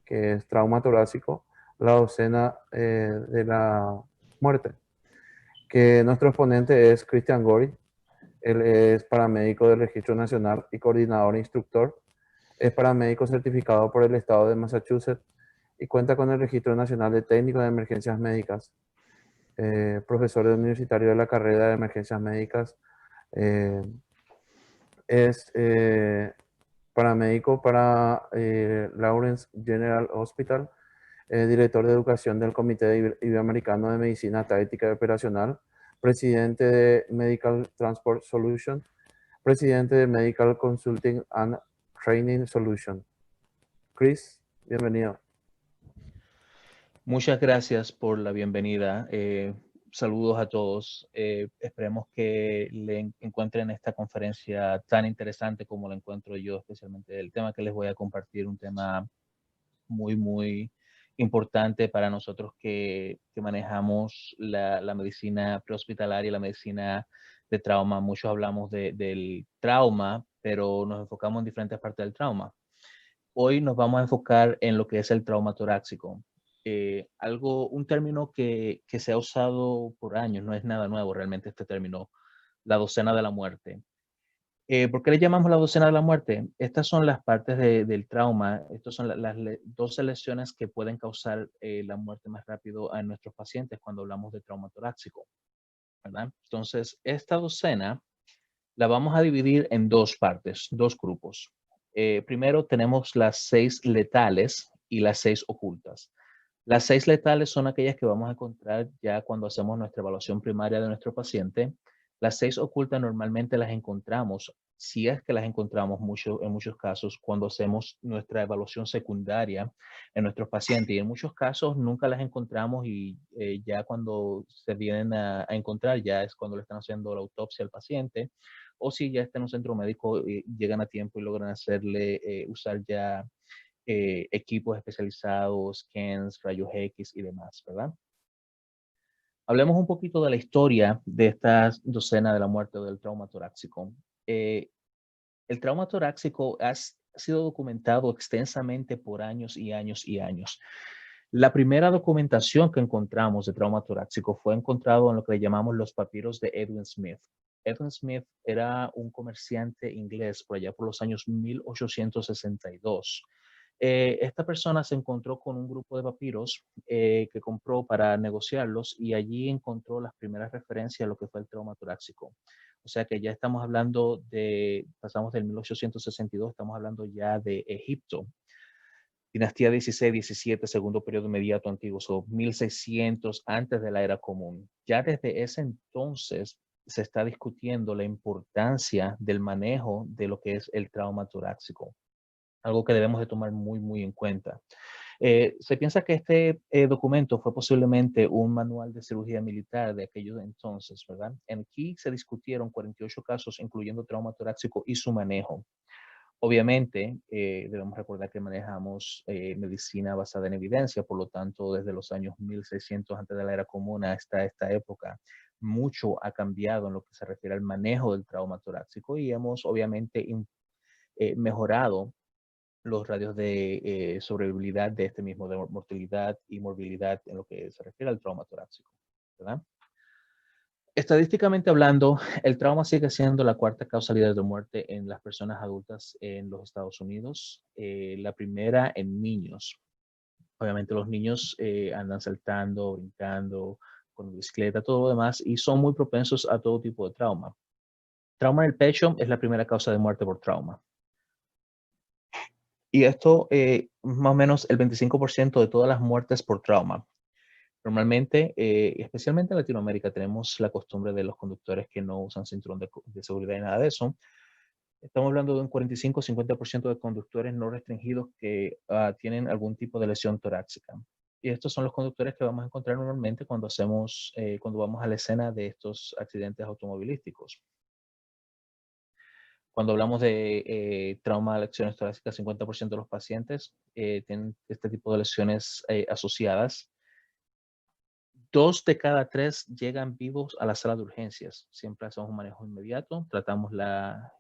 que es trauma torácico, la docena de la muerte. Que nuestro ponente es Christian Gori. Él es paramédico del Registro Nacional y coordinador e instructor. Es paramédico certificado por el Estado de Massachusetts y cuenta con el Registro Nacional de Técnico de Emergencias Médicas. Profesor universitario de la carrera de Emergencias Médicas. Eh, es paramédico para Lawrence General Hospital, director de educación del Comité Iberoamericano de Medicina Táctica y Operacional, presidente de Medical Transport Solutions, presidente de Medical Consulting and Training Solutions. Chris, bienvenido. Muchas gracias por la bienvenida. Saludos a todos. Esperemos que le encuentren esta conferencia tan interesante como la encuentro yo, especialmente el tema que les voy a compartir, un tema muy importante para nosotros que manejamos la medicina prehospitalaria, la medicina de trauma. Muchos hablamos del trauma, pero nos enfocamos en diferentes partes del trauma. Hoy nos vamos a enfocar en lo que es el trauma torácico. Un término que se ha usado por años, no es nada nuevo realmente este término, la docena de la muerte. ¿Por qué le llamamos la docena de la muerte? Estas son las partes del trauma, estas son las 12 lesiones que pueden causar la muerte más rápido a nuestros pacientes cuando hablamos de trauma torácico, ¿verdad? Entonces, esta docena la vamos a dividir en dos partes, dos grupos. Primero tenemos las 6 letales y las 6 ocultas. Las 6 letales son aquellas que vamos a encontrar ya cuando hacemos nuestra evaluación primaria de nuestro paciente. Las 6 ocultas normalmente las encontramos, si es que las encontramos en muchos casos, cuando hacemos nuestra evaluación secundaria en nuestros pacientes. Y en muchos casos nunca las encontramos y ya cuando se vienen a encontrar ya es cuando le están haciendo la autopsia al paciente, o si ya está en un centro médico, llegan a tiempo y logran hacerle usar ya equipos especializados, scans, rayos X y demás, ¿verdad? Hablemos un poquito de la historia de esta docena de la muerte o del trauma torácico. El trauma torácico ha sido documentado extensamente por años y años y años. La primera documentación que encontramos de trauma torácico fue encontrado en lo que le llamamos los papiros de Edwin Smith. Edwin Smith era un comerciante inglés por allá por los años 1862. Esta persona se encontró con un grupo de papiros que compró para negociarlos y allí encontró las primeras referencias a lo que fue el trauma torácico. O sea que ya estamos hablando pasamos del 1862, estamos hablando ya de Egipto. Dinastía 16-17, segundo periodo inmediato antiguo, o 1600 antes de la era común. Ya desde ese entonces se está discutiendo la importancia del manejo de lo que es el trauma torácico, algo que debemos de tomar muy en cuenta. Se piensa que este documento fue posiblemente un manual de cirugía militar de aquellos entonces, ¿verdad? Aquí se discutieron 48 casos, incluyendo trauma torácico y su manejo. Obviamente, debemos recordar que manejamos medicina basada en evidencia, por lo tanto, desde los años 1600 antes de la era común hasta esta época, mucho ha cambiado en lo que se refiere al manejo del trauma torácico y hemos obviamente mejorado los radios de sobrevivibilidad de este mismo, de mortalidad y morbilidad en lo que se refiere al trauma torácico, ¿verdad? Estadísticamente hablando, el trauma sigue siendo la cuarta causa líder de muerte en las personas adultas en los Estados Unidos. La primera en niños. Obviamente los niños andan saltando, brincando, con bicicleta, todo lo demás, y son muy propensos a todo tipo de trauma. Trauma en el pecho es la primera causa de muerte por trauma. Y esto, más o menos el 25% de todas las muertes por trauma. Normalmente, especialmente en Latinoamérica, tenemos la costumbre de los conductores que no usan cinturón de seguridad y nada de eso. Estamos hablando de un 45-50% de conductores no restringidos que tienen algún tipo de lesión torácica. Y estos son los conductores que vamos a encontrar normalmente cuando cuando vamos a la escena de estos accidentes automovilísticos. Cuando hablamos de trauma de lesiones torácicas, 50% de los pacientes tienen este tipo de lesiones asociadas. 2 de cada 3 llegan vivos a la sala de urgencias. Siempre hacemos un manejo inmediato, tratamos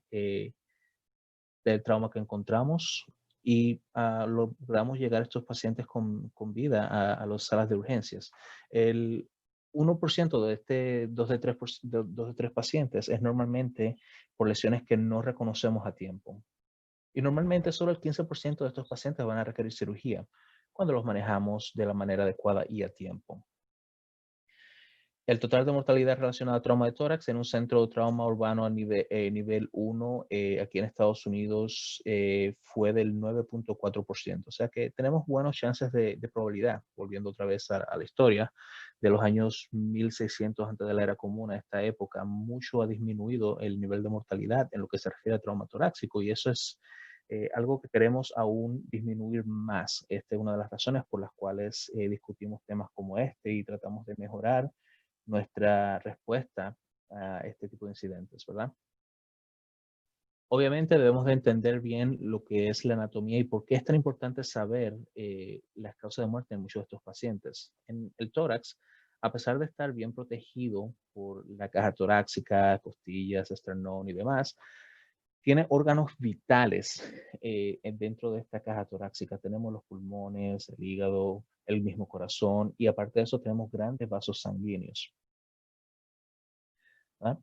del trauma que encontramos y logramos llegar a estos pacientes con vida a las salas de urgencias. El 1% de este 2 de 3 pacientes es normalmente por lesiones que no reconocemos a tiempo. Y normalmente solo el 15% de estos pacientes van a requerir cirugía cuando los manejamos de la manera adecuada y a tiempo. El total de mortalidad relacionada a trauma de tórax en un centro de trauma urbano a nivel 1 aquí en Estados Unidos fue del 9.4%. O sea que tenemos buenas chances de probabilidad, volviendo otra vez a la historia de los años 1600 antes de la era común a esta época. Mucho ha disminuido el nivel de mortalidad en lo que se refiere a trauma torácico y eso es algo que queremos aún disminuir más. Esta es una de las razones por las cuales discutimos temas como este y tratamos de mejorar nuestra respuesta a este tipo de incidentes, ¿verdad? Obviamente debemos de entender bien lo que es la anatomía y por qué es tan importante saber las causas de muerte en muchos de estos pacientes. En el tórax, a pesar de estar bien protegido por la caja torácica, costillas, esternón y demás, tiene órganos vitales dentro de esta caja torácica. Tenemos los pulmones, el hígado, el mismo corazón y aparte de eso tenemos grandes vasos sanguíneos, ¿verdad?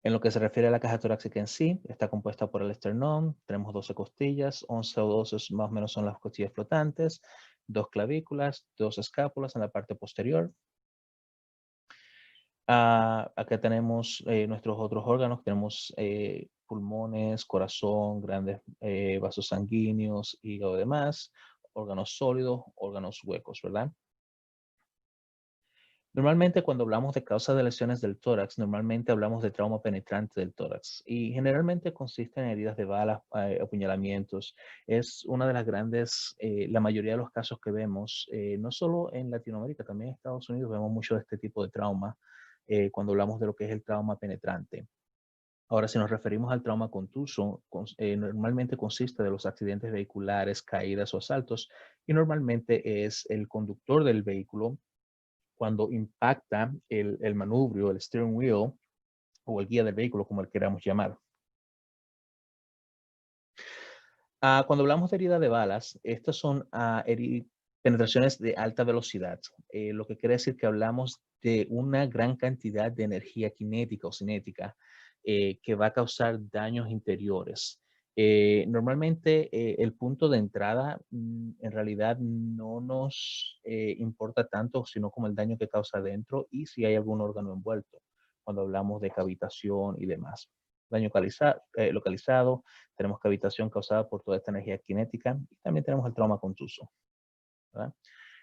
En lo que se refiere a la caja torácica en sí, está compuesta por el esternón, tenemos 12 costillas, 11 o 12 más o menos son las costillas flotantes, 2 clavículas, 2 escápulas en la parte posterior. Acá tenemos nuestros otros órganos, tenemos pulmones, corazón, grandes vasos sanguíneos, hígado y demás, órganos sólidos, órganos huecos, ¿verdad? Normalmente cuando hablamos de causas de lesiones del tórax, normalmente hablamos de trauma penetrante del tórax y generalmente consiste en heridas de balas, apuñalamientos. Es una de las grandes, la mayoría de los casos que vemos, no solo en Latinoamérica, también en Estados Unidos vemos mucho de este tipo de trauma cuando hablamos de lo que es el trauma penetrante. Ahora, si nos referimos al trauma contuso, normalmente consiste de los accidentes vehiculares, caídas o asaltos y normalmente es el conductor del vehículo cuando impacta el manubrio, el steering wheel o el guía del vehículo, como el queramos llamar. Cuando hablamos de herida de balas, estas son penetraciones de alta velocidad, lo que quiere decir que hablamos de una gran cantidad de energía cinética o cinética que va a causar daños interiores. Normalmente el punto de entrada en realidad no nos importa tanto, sino como el daño que causa adentro y si hay algún órgano envuelto, cuando hablamos de cavitación y demás. Daño localizado, tenemos cavitación causada por toda esta energía cinética y también tenemos el trauma contuso, ¿verdad?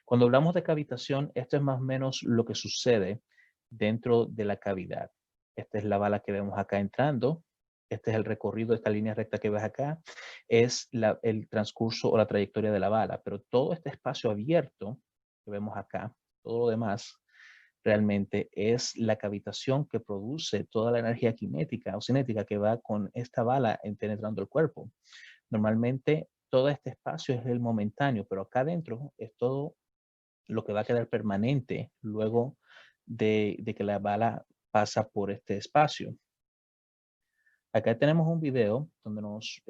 Cuando hablamos de cavitación, esto es más o menos lo que sucede dentro de la cavidad. Esta es la bala que vemos acá entrando. Este es el recorrido, esta línea recta que ves acá, es el transcurso o la trayectoria de la bala, pero todo este espacio abierto que vemos acá, todo lo demás, realmente es la cavitación que produce toda la energía cinética o cinética que va con esta bala penetrando el cuerpo. Normalmente todo este espacio es el momentáneo, pero acá adentro es todo lo que va a quedar permanente luego de que la bala pasa por este espacio. Acá tenemos un video donde nos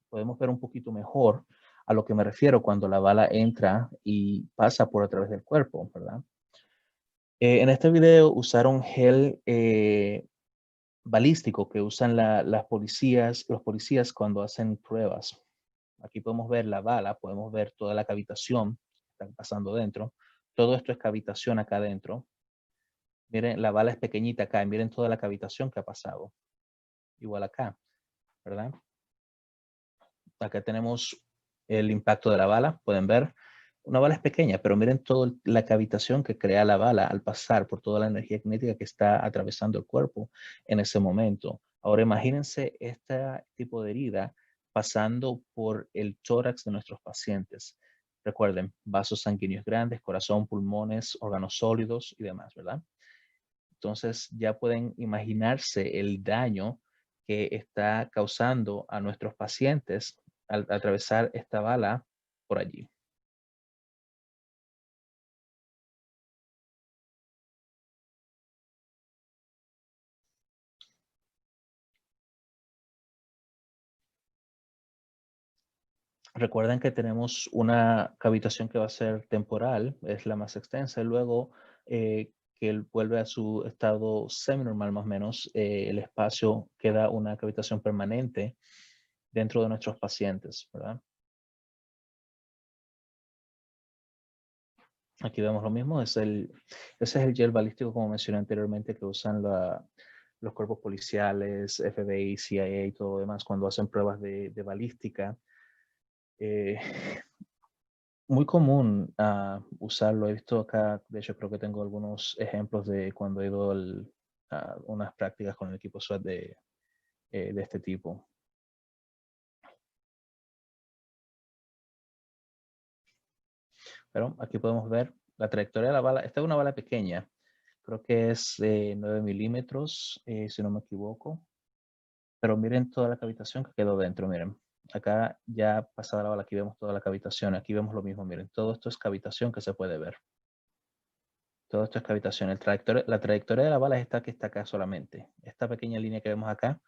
podemos ver un poquito mejor a lo que me refiero cuando la bala entra y pasa por a través del cuerpo, ¿verdad? En este video usaron gel balístico que usan los policías cuando hacen pruebas. Aquí podemos ver la bala, podemos ver toda la cavitación que está pasando dentro. Todo esto es cavitación acá adentro. Miren, la bala es pequeñita acá y miren toda la cavitación que ha pasado. Igual acá, ¿verdad? Acá tenemos el impacto de la bala, pueden ver. Una bala es pequeña, pero miren toda la cavitación que crea la bala al pasar por toda la energía cinética que está atravesando el cuerpo en ese momento. Ahora imagínense este tipo de herida pasando por el tórax de nuestros pacientes. Recuerden, vasos sanguíneos grandes, corazón, pulmones, órganos sólidos y demás, ¿verdad? Entonces ya pueden imaginarse el daño que está causando a nuestros pacientes al atravesar esta bala por allí. Recuerden que tenemos una cavitación que va a ser temporal, es la más extensa, y luego que él vuelve a su estado seminormal más o menos, el espacio queda una cavitación permanente dentro de nuestros pacientes, ¿verdad? Aquí vemos lo mismo, ese es el gel balístico, como mencioné anteriormente, que usan los cuerpos policiales, FBI, CIA y todo lo demás cuando hacen pruebas de balística. Eh, Muy común usarlo. He visto acá, de hecho creo que tengo algunos ejemplos de cuando he ido a unas prácticas con el equipo SWAT de este tipo. Pero aquí podemos ver la trayectoria de la bala. Esta es una bala pequeña. Creo que es de 9 milímetros, si no me equivoco. Pero miren toda la cavitación que quedó dentro, miren. Acá ya pasada la bala, aquí vemos toda la cavitación. Aquí vemos lo mismo, miren. Todo esto es cavitación que se puede ver. Todo esto es cavitación. La trayectoria de la bala es esta que está acá solamente. Esta pequeña línea que vemos acá.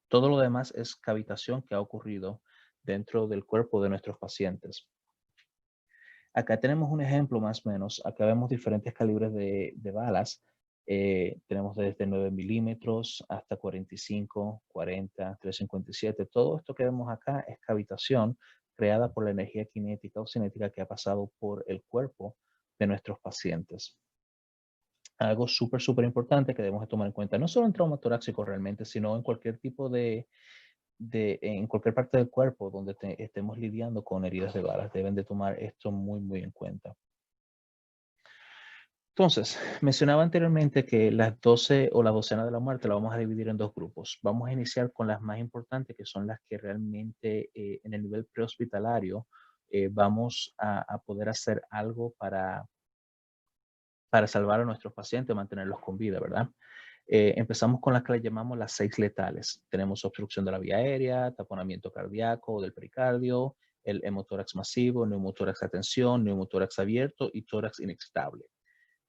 Todo lo demás es cavitación que ha ocurrido dentro del cuerpo de nuestros pacientes. Acá tenemos un ejemplo más o menos. Acá vemos diferentes calibres de balas. Tenemos desde 9 milímetros hasta 45, 40, 357. Todo esto que vemos acá es cavitación creada por la energía cinética o cinética que ha pasado por el cuerpo de nuestros pacientes. Algo súper importante que debemos de tomar en cuenta, no solo en trauma torácico realmente, sino en cualquier tipo en cualquier parte del cuerpo donde estemos lidiando con heridas de balas. Deben de tomar esto muy en cuenta. Entonces, mencionaba anteriormente que las 12 o la docena de la muerte la vamos a dividir en dos grupos. Vamos a iniciar con las más importantes, que son las que realmente en el nivel prehospitalario vamos a poder hacer algo para salvar a nuestros pacientes, mantenerlos con vida, ¿verdad? Empezamos con las que le llamamos las 6 letales. Tenemos obstrucción de la vía aérea, taponamiento cardíaco del pericardio, el hemotórax masivo, neumotórax a tensión, neumotórax abierto y tórax inexcitable.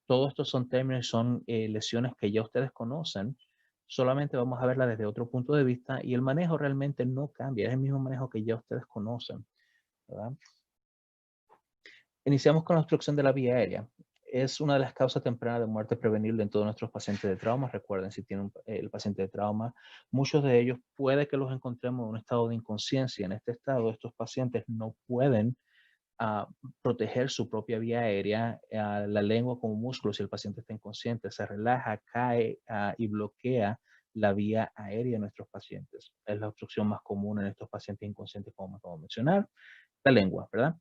Todos estos son términos, son lesiones que ya ustedes conocen. Solamente vamos a verla desde otro punto de vista y el manejo realmente no cambia. Es el mismo manejo que ya ustedes conocen, ¿verdad? Iniciamos con la obstrucción de la vía aérea. Es una de las causas tempranas de muerte prevenible en todos nuestros pacientes de trauma. Recuerden, si tienen el paciente de trauma, muchos de ellos puede que los encontremos en un estado de inconsciencia. En este estado, estos pacientes no pueden proteger su propia vía aérea, la lengua como músculo. Si el paciente está inconsciente, se relaja, cae y bloquea la vía aérea de nuestros pacientes. Es la obstrucción más común en estos pacientes inconscientes, como acabo de mencionar. La lengua, ¿verdad?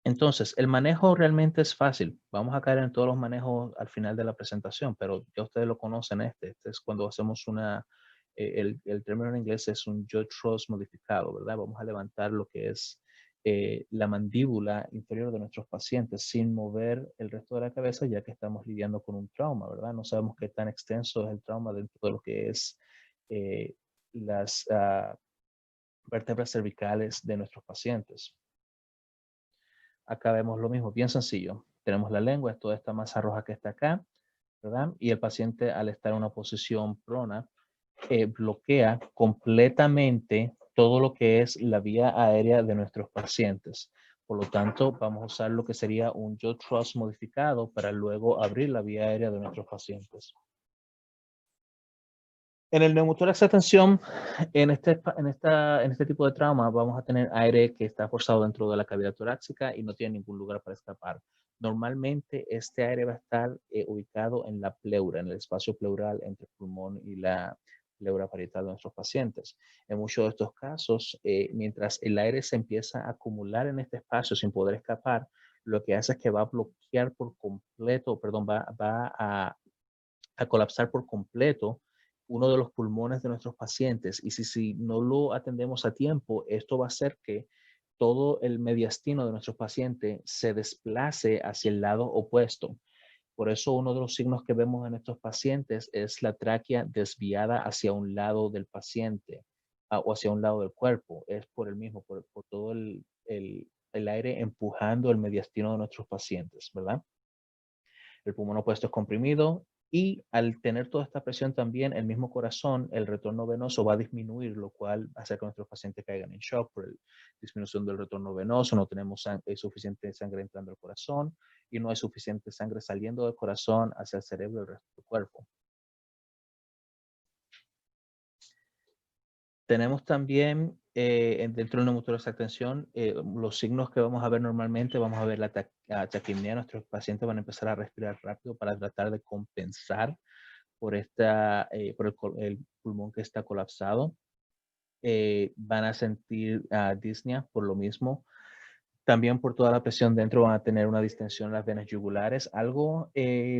Entonces, el manejo realmente es fácil. Vamos a caer en todos los manejos al final de la presentación, pero ya ustedes lo conocen Este es cuando hacemos el término en inglés es un jaw thrust modificado, ¿verdad? Vamos a levantar lo que es la mandíbula inferior de nuestros pacientes sin mover el resto de la cabeza, ya que estamos lidiando con un trauma, ¿verdad? No sabemos qué tan extenso es el trauma dentro de lo que es eh, las vértebras cervicales de nuestros pacientes. Acá vemos lo mismo, bien sencillo. Tenemos la lengua, es toda esta masa roja que está acá, ¿verdad? Y el paciente al estar en una posición prona, bloquea completamente todo lo que es la vía aérea de nuestros pacientes. Por lo tanto, vamos a usar lo que sería un jaw thrust modificado para luego abrir la vía aérea de nuestros pacientes. En el neumotórax de tensión, en este tipo de trauma, vamos a tener aire que está forzado dentro de la cavidad torácica y no tiene ningún lugar para escapar. Normalmente, este aire va a estar ubicado en la pleura, en el espacio pleural entre el pulmón y la pleura parietal de nuestros pacientes. En muchos de estos casos, mientras el aire se empieza a acumular en este espacio sin poder escapar, lo que hace es que va a bloquear por completo, perdón, va a colapsar por completo uno de los pulmones de nuestros pacientes. Y si no lo atendemos a tiempo, esto va a hacer que todo el mediastino de nuestros pacientes se desplace hacia el lado opuesto. Por eso uno de los signos que vemos en estos pacientes es la tráquea desviada hacia un lado del paciente o hacia un lado del cuerpo. Es por el mismo, por todo el aire empujando el mediastino de nuestros pacientes, ¿verdad? El pulmón opuesto es comprimido, Y al tener toda esta presión también, el mismo corazón, el retorno venoso va a disminuir, lo cual hace que nuestros pacientes caigan en shock por la disminución del retorno venoso, no tenemos suficiente sangre entrando al corazón y no hay suficiente sangre saliendo del corazón hacia el cerebro y el resto del cuerpo. Tenemos también dentro del neumotórax de atención los signos que vamos a ver normalmente. Vamos a ver la taquipnea. Nuestros pacientes van a empezar a respirar rápido para tratar de compensar por el pulmón que está colapsado. Van a sentir disnea por lo mismo. También por toda la presión dentro van a tener una distensión en las venas yugulares, algo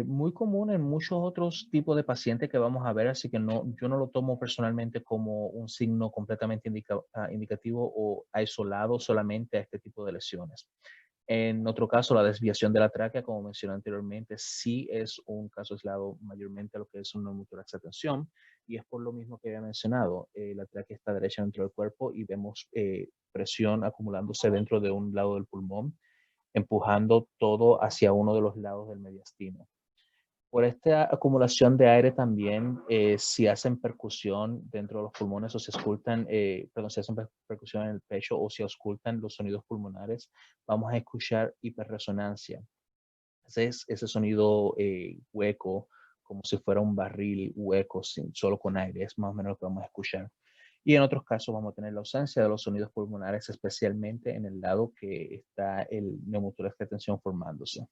muy común en muchos otros tipos de pacientes que vamos a ver, así que yo no lo tomo personalmente como un signo completamente indicativo o aislado solamente a este tipo de lesiones. En otro caso, la desviación de la tráquea, como mencioné anteriormente, sí es un caso aislado mayormente a lo que es un neumotórax de tensión, y es por lo mismo que había mencionado. La tráquea está derecha dentro del cuerpo y vemos presión acumulándose dentro de un lado del pulmón, empujando todo hacia uno de los lados del mediastino. Por esta acumulación de aire también, si hacen percusión dentro de los pulmones o si escuchan, si hacen percusión en el pecho o si auscultan los sonidos pulmonares, vamos a escuchar hiperresonancia. Ese sonido hueco, como si fuera un barril hueco, solo con aire, es más o menos lo que vamos a escuchar. Y en otros casos vamos a tener la ausencia de los sonidos pulmonares, especialmente en el lado que está el neumotórax de tensión formándose.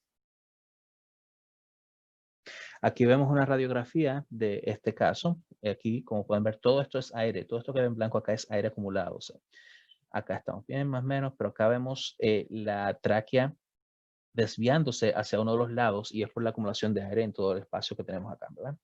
Aquí vemos una radiografía de este caso. Aquí, como pueden ver, todo esto es aire. Todo esto que ven en blanco acá es aire acumulado. O sea, acá estamos bien, más o menos, pero acá vemos la tráquea desviándose hacia uno de los lados y es por la acumulación de aire en todo el espacio que tenemos acá, ¿verdad?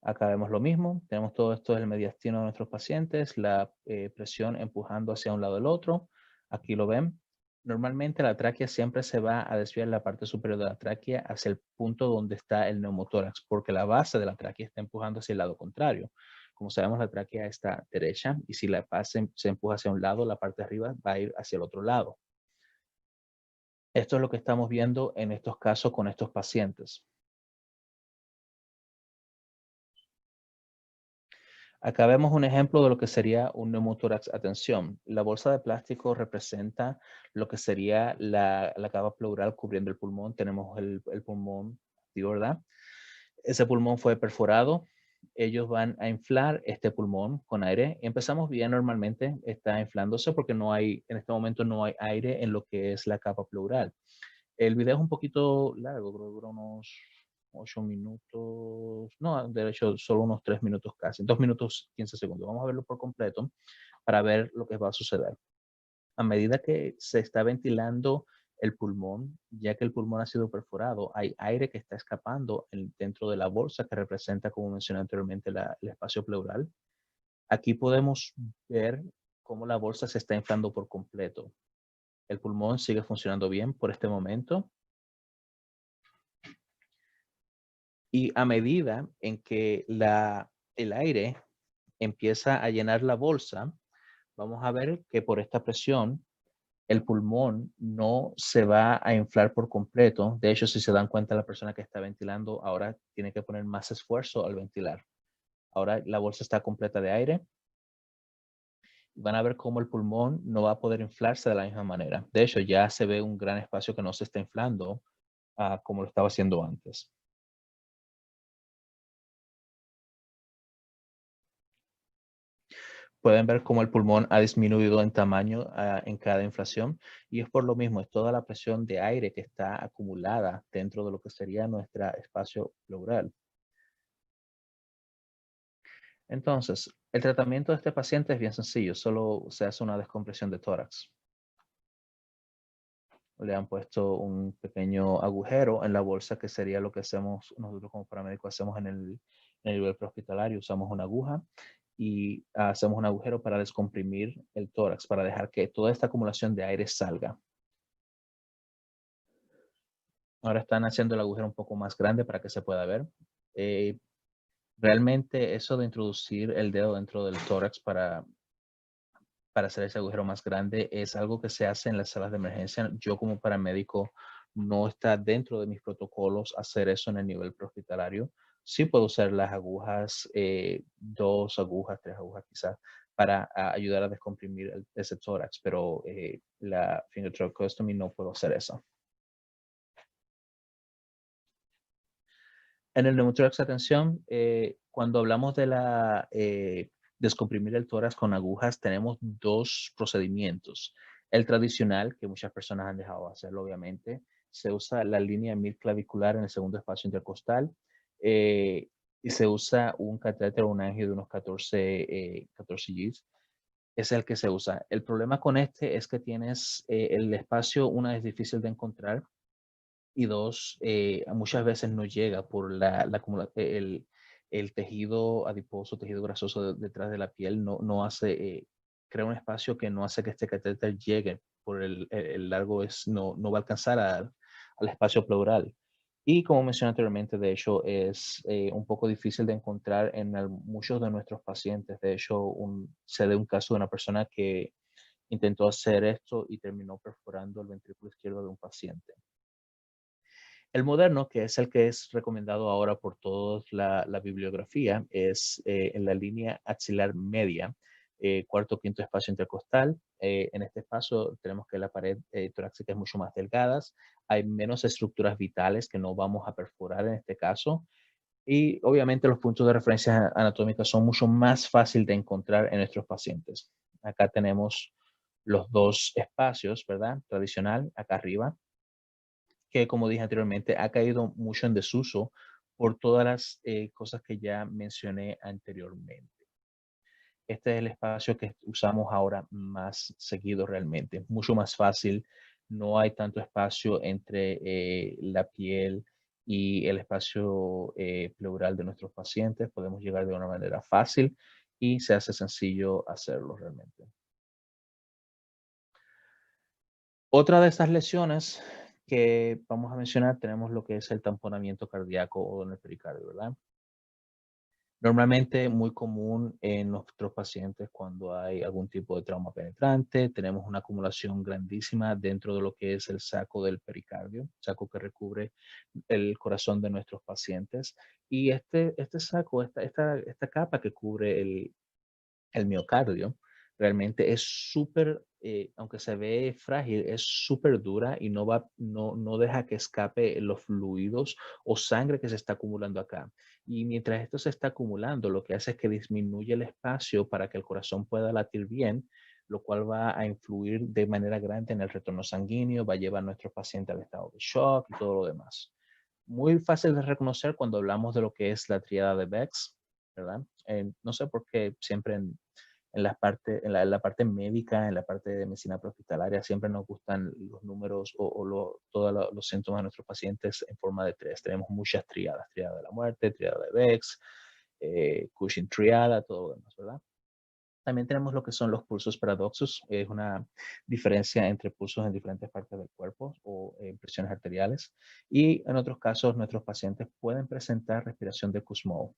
Acá vemos lo mismo. Tenemos todo esto del mediastino de nuestros pacientes, la presión empujando hacia un lado del otro. Aquí lo ven. Normalmente la tráquea siempre se va a desviar la parte superior de la tráquea hacia el punto donde está el neumotórax, porque la base de la tráquea está empujando hacia el lado contrario. Como sabemos, la tráquea está derecha y si la base se empuja hacia un lado, la parte de arriba va a ir hacia el otro lado. Esto es lo que estamos viendo en estos casos con estos pacientes. Acá vemos un ejemplo de lo que sería un neumotórax a tensión. La bolsa de plástico representa lo que sería la capa pleural cubriendo el pulmón. Tenemos el pulmón, ¿verdad? Ese pulmón fue perforado. Ellos van a inflar este pulmón con aire. Empezamos bien normalmente, está inflándose porque en este momento no hay aire en lo que es la capa pleural. El video es un poquito largo, creo que dura unos 8 minutos, no, de hecho, solo unos 3 minutos casi, 2 minutos 15 segundos. Vamos a verlo por completo para ver lo que va a suceder. A medida que se está ventilando el pulmón, ya que el pulmón ha sido perforado, hay aire que está escapando dentro de la bolsa que representa, como mencioné anteriormente, el espacio pleural. Aquí podemos ver cómo la bolsa se está inflando por completo. El pulmón sigue funcionando bien por este momento. Y a medida en que el aire empieza a llenar la bolsa, vamos a ver que por esta presión el pulmón no se va a inflar por completo. De hecho, si se dan cuenta, la persona que está ventilando ahora tiene que poner más esfuerzo al ventilar. Ahora la bolsa está completa de aire. Van a ver cómo el pulmón no va a poder inflarse de la misma manera. De hecho, ya se ve un gran espacio que no se está inflando como lo estaba haciendo antes. Pueden ver cómo el pulmón ha disminuido en tamaño en cada inflación y es por lo mismo, es toda la presión de aire que está acumulada dentro de lo que sería nuestro espacio pleural. Entonces, el tratamiento de este paciente es bien sencillo, solo se hace una descompresión de tórax. Le han puesto un pequeño agujero en la bolsa, que sería lo que hacemos nosotros como paramédicos, hacemos en el nivel prehospitalario. Usamos una aguja y hacemos un agujero para descomprimir el tórax, para dejar que toda esta acumulación de aire salga. Ahora están haciendo el agujero un poco más grande para que se pueda ver. Realmente eso de introducir el dedo dentro del tórax para hacer ese agujero más grande es algo que se hace en las salas de emergencia. Yo como paramédico no está dentro de mis protocolos hacer eso en el nivel prehospitalario. Sí puedo usar las agujas, 2 agujas, 3 agujas quizás, para ayudar a descomprimir ese tórax, pero la finger thoracostomy no puedo hacer eso. En el neumotórax, atención, cuando hablamos de la descomprimir el tórax con agujas, tenemos 2 procedimientos. El tradicional, que muchas personas han dejado de hacerlo, obviamente, se usa la línea midclavicular en el segundo espacio intercostal y se usa un catéter o un angio de unos 14 Gs. Es el que se usa. El problema con este es que tienes el espacio, una es difícil de encontrar y 2, muchas veces no llega por el tejido adiposo, tejido grasoso detrás de la piel, no hace, crea un espacio que no hace que este catéter llegue por el largo, no va a alcanzar al espacio pleural. Y como mencioné anteriormente, de hecho, es un poco difícil de encontrar en muchos de nuestros pacientes. De hecho, se da un caso de una persona que intentó hacer esto y terminó perforando el ventrículo izquierdo de un paciente. El moderno, que es el que es recomendado ahora por toda la bibliografía, es en la línea axilar media, cuarto quinto espacio intercostal. En este espacio tenemos que la pared torácica es mucho más delgada, hay menos estructuras vitales que no vamos a perforar en este caso. Y obviamente los puntos de referencia anatómica son mucho más fácil de encontrar en nuestros pacientes. Acá tenemos los 2 espacios, ¿verdad? Tradicional, acá arriba, que como dije anteriormente, ha caído mucho en desuso por todas las cosas que ya mencioné anteriormente. Este es el espacio que usamos ahora más seguido realmente. Es mucho más fácil, no hay tanto espacio entre la piel y el espacio pleural de nuestros pacientes. Podemos llegar de una manera fácil y se hace sencillo hacerlo realmente. Otra de estas lesiones que vamos a mencionar, tenemos lo que es el tamponamiento cardíaco o en el pericardio, ¿verdad? Normalmente muy común en nuestros pacientes cuando hay algún tipo de trauma penetrante, tenemos una acumulación grandísima dentro de lo que es el saco del pericardio, saco que recubre el corazón de nuestros pacientes. Y este saco, esta capa que cubre el miocardio realmente es súper, aunque se ve frágil, es súper dura y no deja que escape los fluidos o sangre que se está acumulando acá. Y mientras esto se está acumulando, lo que hace es que disminuye el espacio para que el corazón pueda latir bien, lo cual va a influir de manera grande en el retorno sanguíneo, va a llevar a nuestro paciente al estado de shock y todo lo demás. Muy fácil de reconocer cuando hablamos de lo que es la tríada de Bex, ¿verdad? No sé por qué siempre en la parte médica, en la parte de medicina prehospitalaria, siempre nos gustan los números todos los síntomas de nuestros pacientes en forma de 3. Tenemos muchas triadas, triada de la muerte, triada de Bex, Cushing triada, todo lo demás, ¿verdad? También tenemos lo que son los pulsos paradoxos, es una diferencia entre pulsos en diferentes partes del cuerpo o presiones arteriales. Y en otros casos, nuestros pacientes pueden presentar respiración de Kussmaul.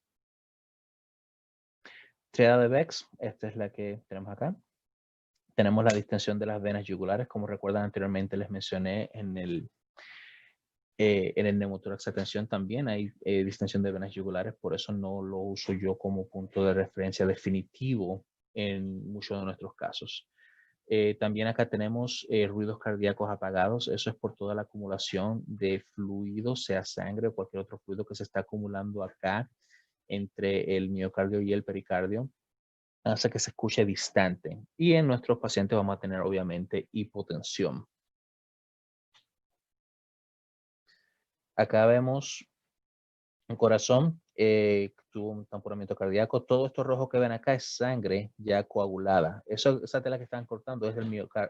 Triada de Bex, esta es la que tenemos acá. Tenemos la distensión de las venas yugulares, como recuerdan anteriormente les mencioné en el neumotórax. Atención, también hay distensión de venas yugulares, por eso no lo uso yo como punto de referencia definitivo en muchos de nuestros casos. También acá tenemos ruidos cardíacos apagados, eso es por toda la acumulación de fluido, sea sangre o cualquier otro fluido que se está acumulando acá entre el miocardio y el pericardio, hace que se escuche distante. Y en nuestros pacientes vamos a tener obviamente hipotensión. Acá vemos un corazón, tuvo un tamponamiento cardíaco. Todo esto rojo que ven acá es sangre ya coagulada. Esa tela que están cortando es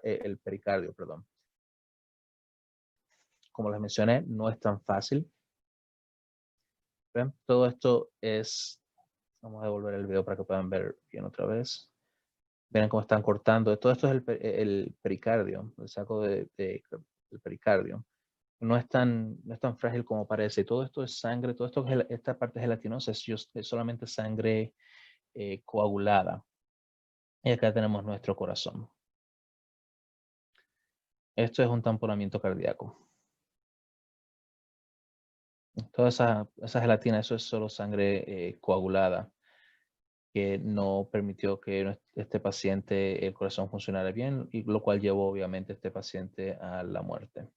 el pericardio, perdón. Como les mencioné, no es tan fácil. ¿Ven? Todo esto es, vamos a devolver el video para que puedan ver bien otra vez. Ven cómo están cortando. Todo esto es el pericardio, el saco del pericardio. No es tan frágil como parece. Todo esto es sangre, esta parte gelatinosa es solamente sangre coagulada. Y acá tenemos nuestro corazón. Esto es un tamponamiento cardíaco. Toda esa gelatina, eso es solo sangre coagulada que no permitió que este paciente, el corazón funcionara bien, y lo cual llevó obviamente a este paciente a la muerte.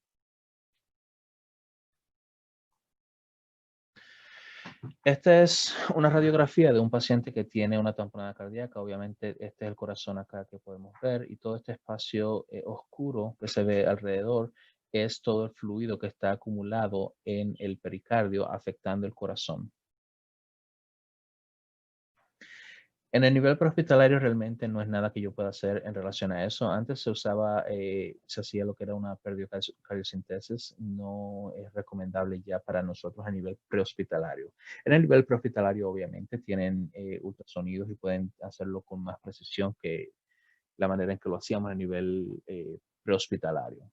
Esta es una radiografía de un paciente que tiene una tamponada cardíaca. Obviamente este es el corazón acá que podemos ver, y todo este espacio oscuro que se ve alrededor es todo el fluido que está acumulado en el pericardio afectando el corazón. En el nivel prehospitalario realmente no es nada que yo pueda hacer en relación a eso. Antes se usaba, se hacía lo que era una periocardiosíntesis. No es recomendable ya para nosotros a nivel prehospitalario. En el nivel prehospitalario obviamente tienen ultrasonidos y pueden hacerlo con más precisión que la manera en que lo hacíamos a nivel prehospitalario.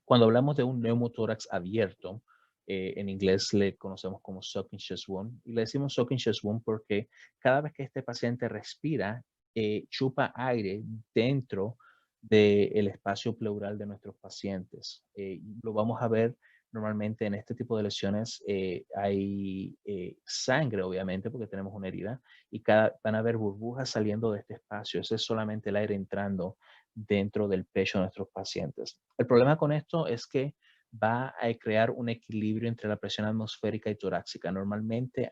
Cuando hablamos de un neumotórax abierto, en inglés le conocemos como sucking chest wound, y le decimos sucking chest wound porque cada vez que este paciente respira, chupa aire dentro del espacio pleural de nuestros pacientes. Lo vamos a ver normalmente en este tipo de lesiones. Hay sangre, obviamente, porque tenemos una herida, y van a haber burbujas saliendo de este espacio. Ese es solamente el aire entrando dentro del pecho de nuestros pacientes. El problema con esto es que va a crear un equilibrio entre la presión atmosférica y torácica. Normalmente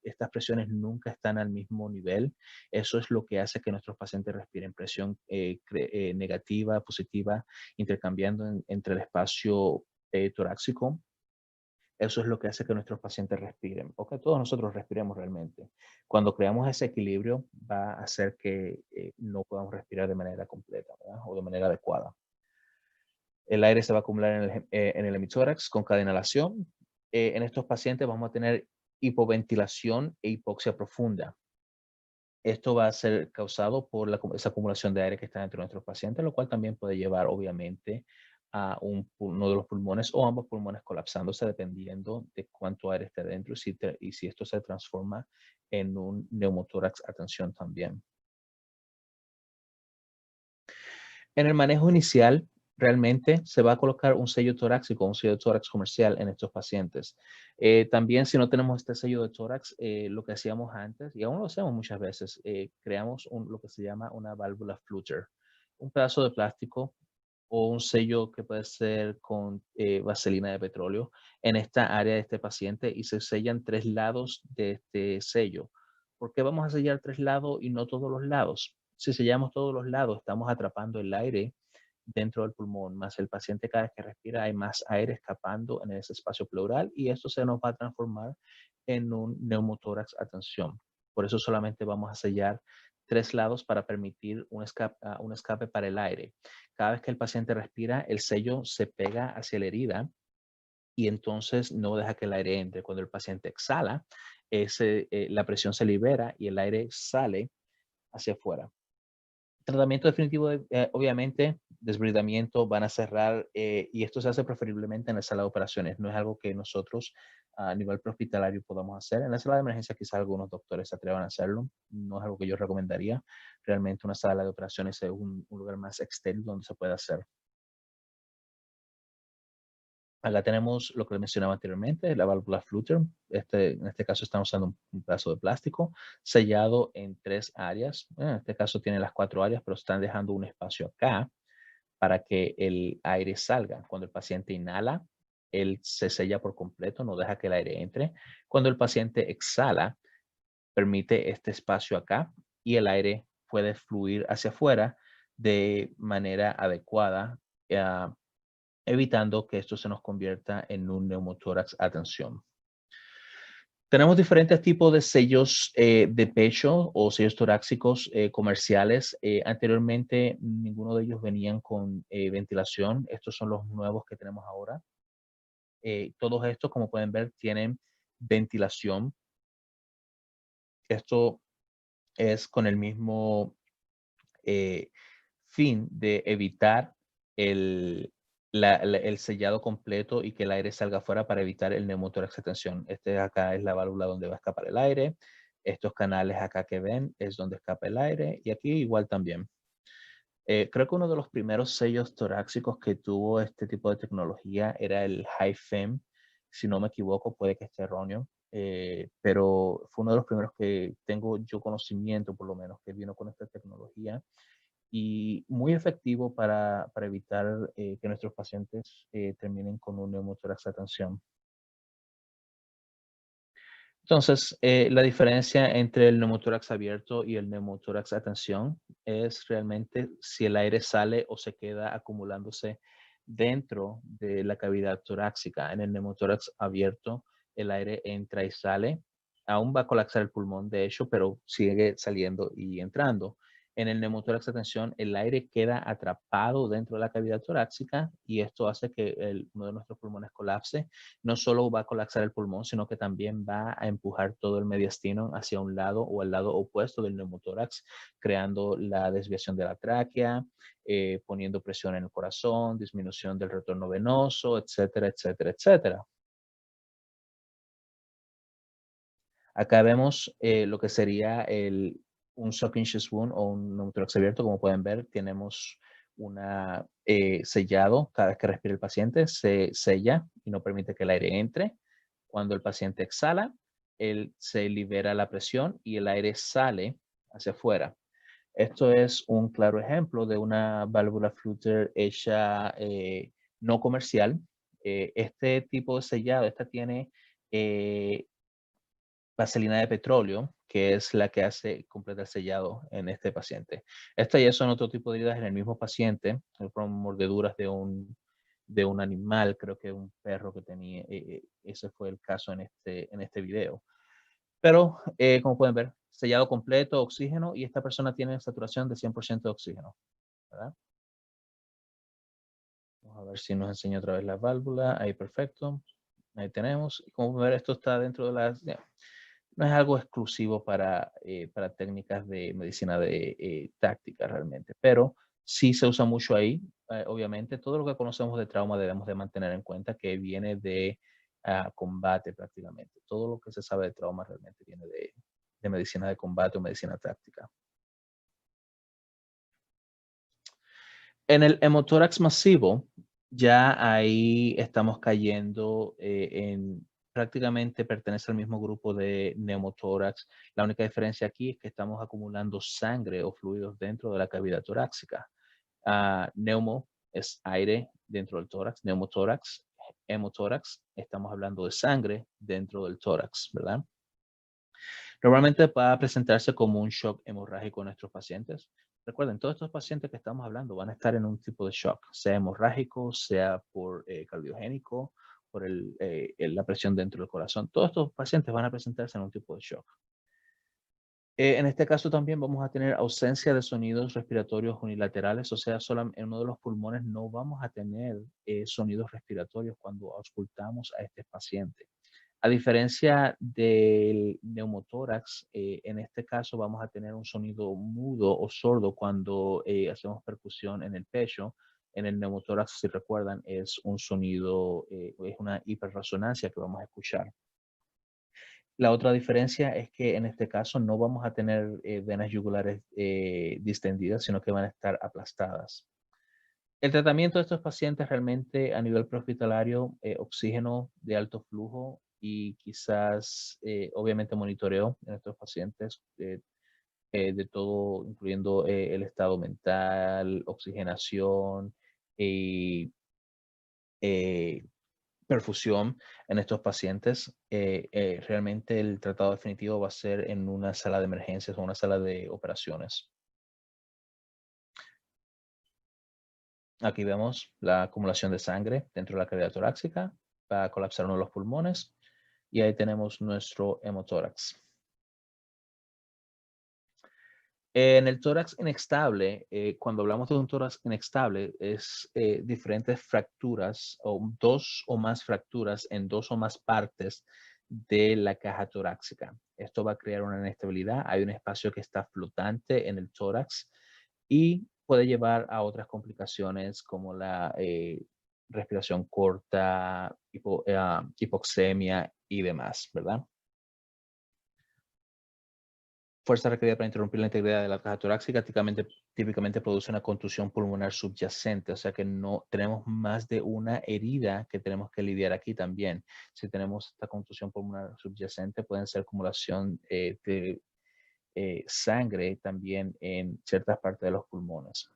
estas presiones nunca están al mismo nivel. Eso es lo que hace que nuestros pacientes respiren presión negativa, positiva, intercambiando entre el espacio torácico. Eso es lo que hace que nuestros pacientes respiren, o que todos nosotros respiremos realmente. Cuando creamos ese equilibrio, va a hacer que no podamos respirar de manera completa, ¿verdad? O de manera adecuada. El aire se va a acumular en el hemitórax con cada inhalación. En estos pacientes vamos a tener hipoventilación e hipoxia profunda. Esto va a ser causado por esa acumulación de aire que está dentro de nuestros pacientes, lo cual también puede llevar, obviamente, a uno de los pulmones o ambos pulmones colapsándose, dependiendo de cuánto aire esté dentro y si esto se transforma en un neumotórax a tensión también. En el manejo inicial, realmente se va a colocar un sello torácico, un sello de tórax comercial en estos pacientes. También, si no tenemos este sello de tórax, lo que hacíamos antes, y aún lo hacemos muchas veces, creamos lo que se llama una válvula flutter, un pedazo de plástico o un sello que puede ser con vaselina de petróleo en esta área de este paciente, y se sellan 3 lados de este sello. ¿Por qué vamos a sellar 3 lados y no todos los lados? Si sellamos todos los lados, estamos atrapando el aire dentro del pulmón, más el paciente cada vez que respira hay más aire escapando en ese espacio pleural, y esto se nos va a transformar en un neumotórax a tensión. Por eso solamente vamos a sellar 3 lados para permitir un escape para el aire. Cada vez que el paciente respira, el sello se pega hacia la herida y entonces no deja que el aire entre. Cuando el paciente exhala, la presión se libera y el aire sale hacia afuera. Tratamiento definitivo, obviamente, desbridamiento, van a cerrar, y esto se hace preferiblemente en la sala de operaciones. No es algo que nosotros a nivel prehospitalario podamos hacer. En la sala de emergencia quizás algunos doctores se atrevan a hacerlo. No es algo que yo recomendaría. Realmente una sala de operaciones es un lugar más estéril donde se puede hacer. Acá tenemos lo que mencionaba anteriormente, la válvula flutter. En este caso estamos usando un pedazo de plástico sellado en 3 áreas. En este caso tiene las 4 áreas, pero están dejando un espacio acá para que el aire salga. Cuando el paciente inhala, él se sella por completo, no deja que el aire entre. Cuando el paciente exhala, permite este espacio acá y el aire puede fluir hacia afuera de manera adecuada, eh, evitando que esto se nos convierta en un neumotórax a tensión. Tenemos diferentes tipos de sellos de pecho o sellos torácicos comerciales. Anteriormente, ninguno de ellos venían con ventilación. Estos son los nuevos que tenemos ahora. Todos estos, como pueden ver, tienen ventilación. Esto es con el mismo eh, fin de evitar el, el sellado completo y que el aire salga afuera para evitar el neumotórax de tensión. Este acá es la válvula donde va a escapar el aire. Estos canales acá que ven es donde escapa el aire, y aquí igual también. Creo que uno de los primeros sellos torácicos que tuvo este tipo de tecnología era el HiFem Si no me equivoco, puede que esté erróneo, pero fue uno de los primeros que tengo yo conocimiento, por lo menos, que vino con esta tecnología y muy efectivo para evitar que nuestros pacientes terminen con un neumotórax a tensión. Entonces, la diferencia entre el neumotórax abierto y el neumotórax a tensión es realmente si el aire sale o se queda acumulándose dentro de la cavidad torácica. En el neumotórax abierto, el aire entra y sale. Aún va a colapsar el pulmón, de hecho, pero sigue saliendo y entrando. En el neumotórax a tensión, el aire queda atrapado dentro de la cavidad torácica y esto hace que uno de nuestros pulmones colapse. No solo va a colapsar el pulmón, sino que también va a empujar todo el mediastino hacia un lado o al lado opuesto del neumotórax, creando la desviación de la tráquea, poniendo presión en el corazón, disminución del retorno venoso, etcétera, etcétera, etcétera. Acá vemos lo que sería un subcutaneous wound o un neumotórax abierto. Como pueden ver, tenemos una sellado. Cada vez que respira el paciente, se sella y no permite que el aire entre. Cuando el paciente exhala, él se libera la presión y el aire sale hacia afuera. Esto es un claro ejemplo de una válvula Flutter hecha no comercial. Este tipo de sellado, esta tiene eh, vaselina de petróleo, que es la que hace completa el sellado en este paciente. Estas ya son otro tipo de heridas en el mismo paciente, fueron mordeduras de un animal, creo que un perro que tenía, ese fue el caso en este video. Pero, como pueden ver, sellado completo, oxígeno, y esta persona tiene saturación de 100% de oxígeno, ¿verdad? Vamos a ver si nos enseña otra vez la válvula. Ahí, perfecto. Ahí tenemos. Como pueden ver, esto está dentro de las... no es algo exclusivo para técnicas de medicina táctica realmente, pero sí se usa mucho ahí. Obviamente, todo lo que conocemos de trauma debemos de mantener en cuenta que viene de combate prácticamente. Todo lo que se sabe de trauma realmente viene de medicina de combate o medicina táctica. En el hemotórax masivo, ya ahí estamos cayendo en prácticamente pertenece al mismo grupo de neumotórax. La única diferencia aquí es que estamos acumulando sangre o fluidos dentro de la cavidad torácica. Neumo es aire dentro del tórax, neumotórax, hemotórax, estamos hablando de sangre dentro del tórax, ¿verdad? Normalmente va a presentarse como un shock hemorrágico en nuestros pacientes. Recuerden, todos estos pacientes que estamos hablando van a estar en un tipo de shock, sea hemorrágico, sea por cardiogénico, por la presión dentro del corazón. Todos estos pacientes van a presentarse en un tipo de shock. En este caso también vamos a tener ausencia de sonidos respiratorios unilaterales, o sea, solo en uno de los pulmones no vamos a tener sonidos respiratorios cuando auscultamos a este paciente. A diferencia del neumotórax, en este caso vamos a tener un sonido mudo o sordo cuando hacemos percusión en el pecho. En el neumotórax, si recuerdan, es un sonido, es una hiperresonancia que vamos a escuchar. La otra diferencia es que en este caso no vamos a tener venas yugulares distendidas, sino que van a estar aplastadas. El tratamiento de estos pacientes realmente a nivel prehospitalario, oxígeno de alto flujo y quizás, obviamente, monitoreo en estos pacientes de todo, incluyendo el estado mental, oxigenación y perfusión en estos pacientes. Realmente el tratado definitivo va a ser en una sala de emergencias o una sala de operaciones. Aquí vemos la acumulación de sangre dentro de la cavidad torácica, va a colapsar uno de los pulmones y ahí tenemos nuestro hemotórax. En el tórax inestable, cuando hablamos de un tórax inestable, es diferentes fracturas o dos o más fracturas en dos o más partes de la caja torácica. Esto va a crear una inestabilidad. Hay un espacio que está flotante en el tórax y puede llevar a otras complicaciones como la respiración corta, hipoxemia y demás, ¿verdad? fuerza requerida para interrumpir la integridad de la caja torácica típicamente produce una contusión pulmonar subyacente, o sea que no tenemos más de una herida que tenemos que lidiar aquí también. Si tenemos esta contusión pulmonar subyacente, pueden ser acumulación de sangre también en ciertas partes de los pulmones.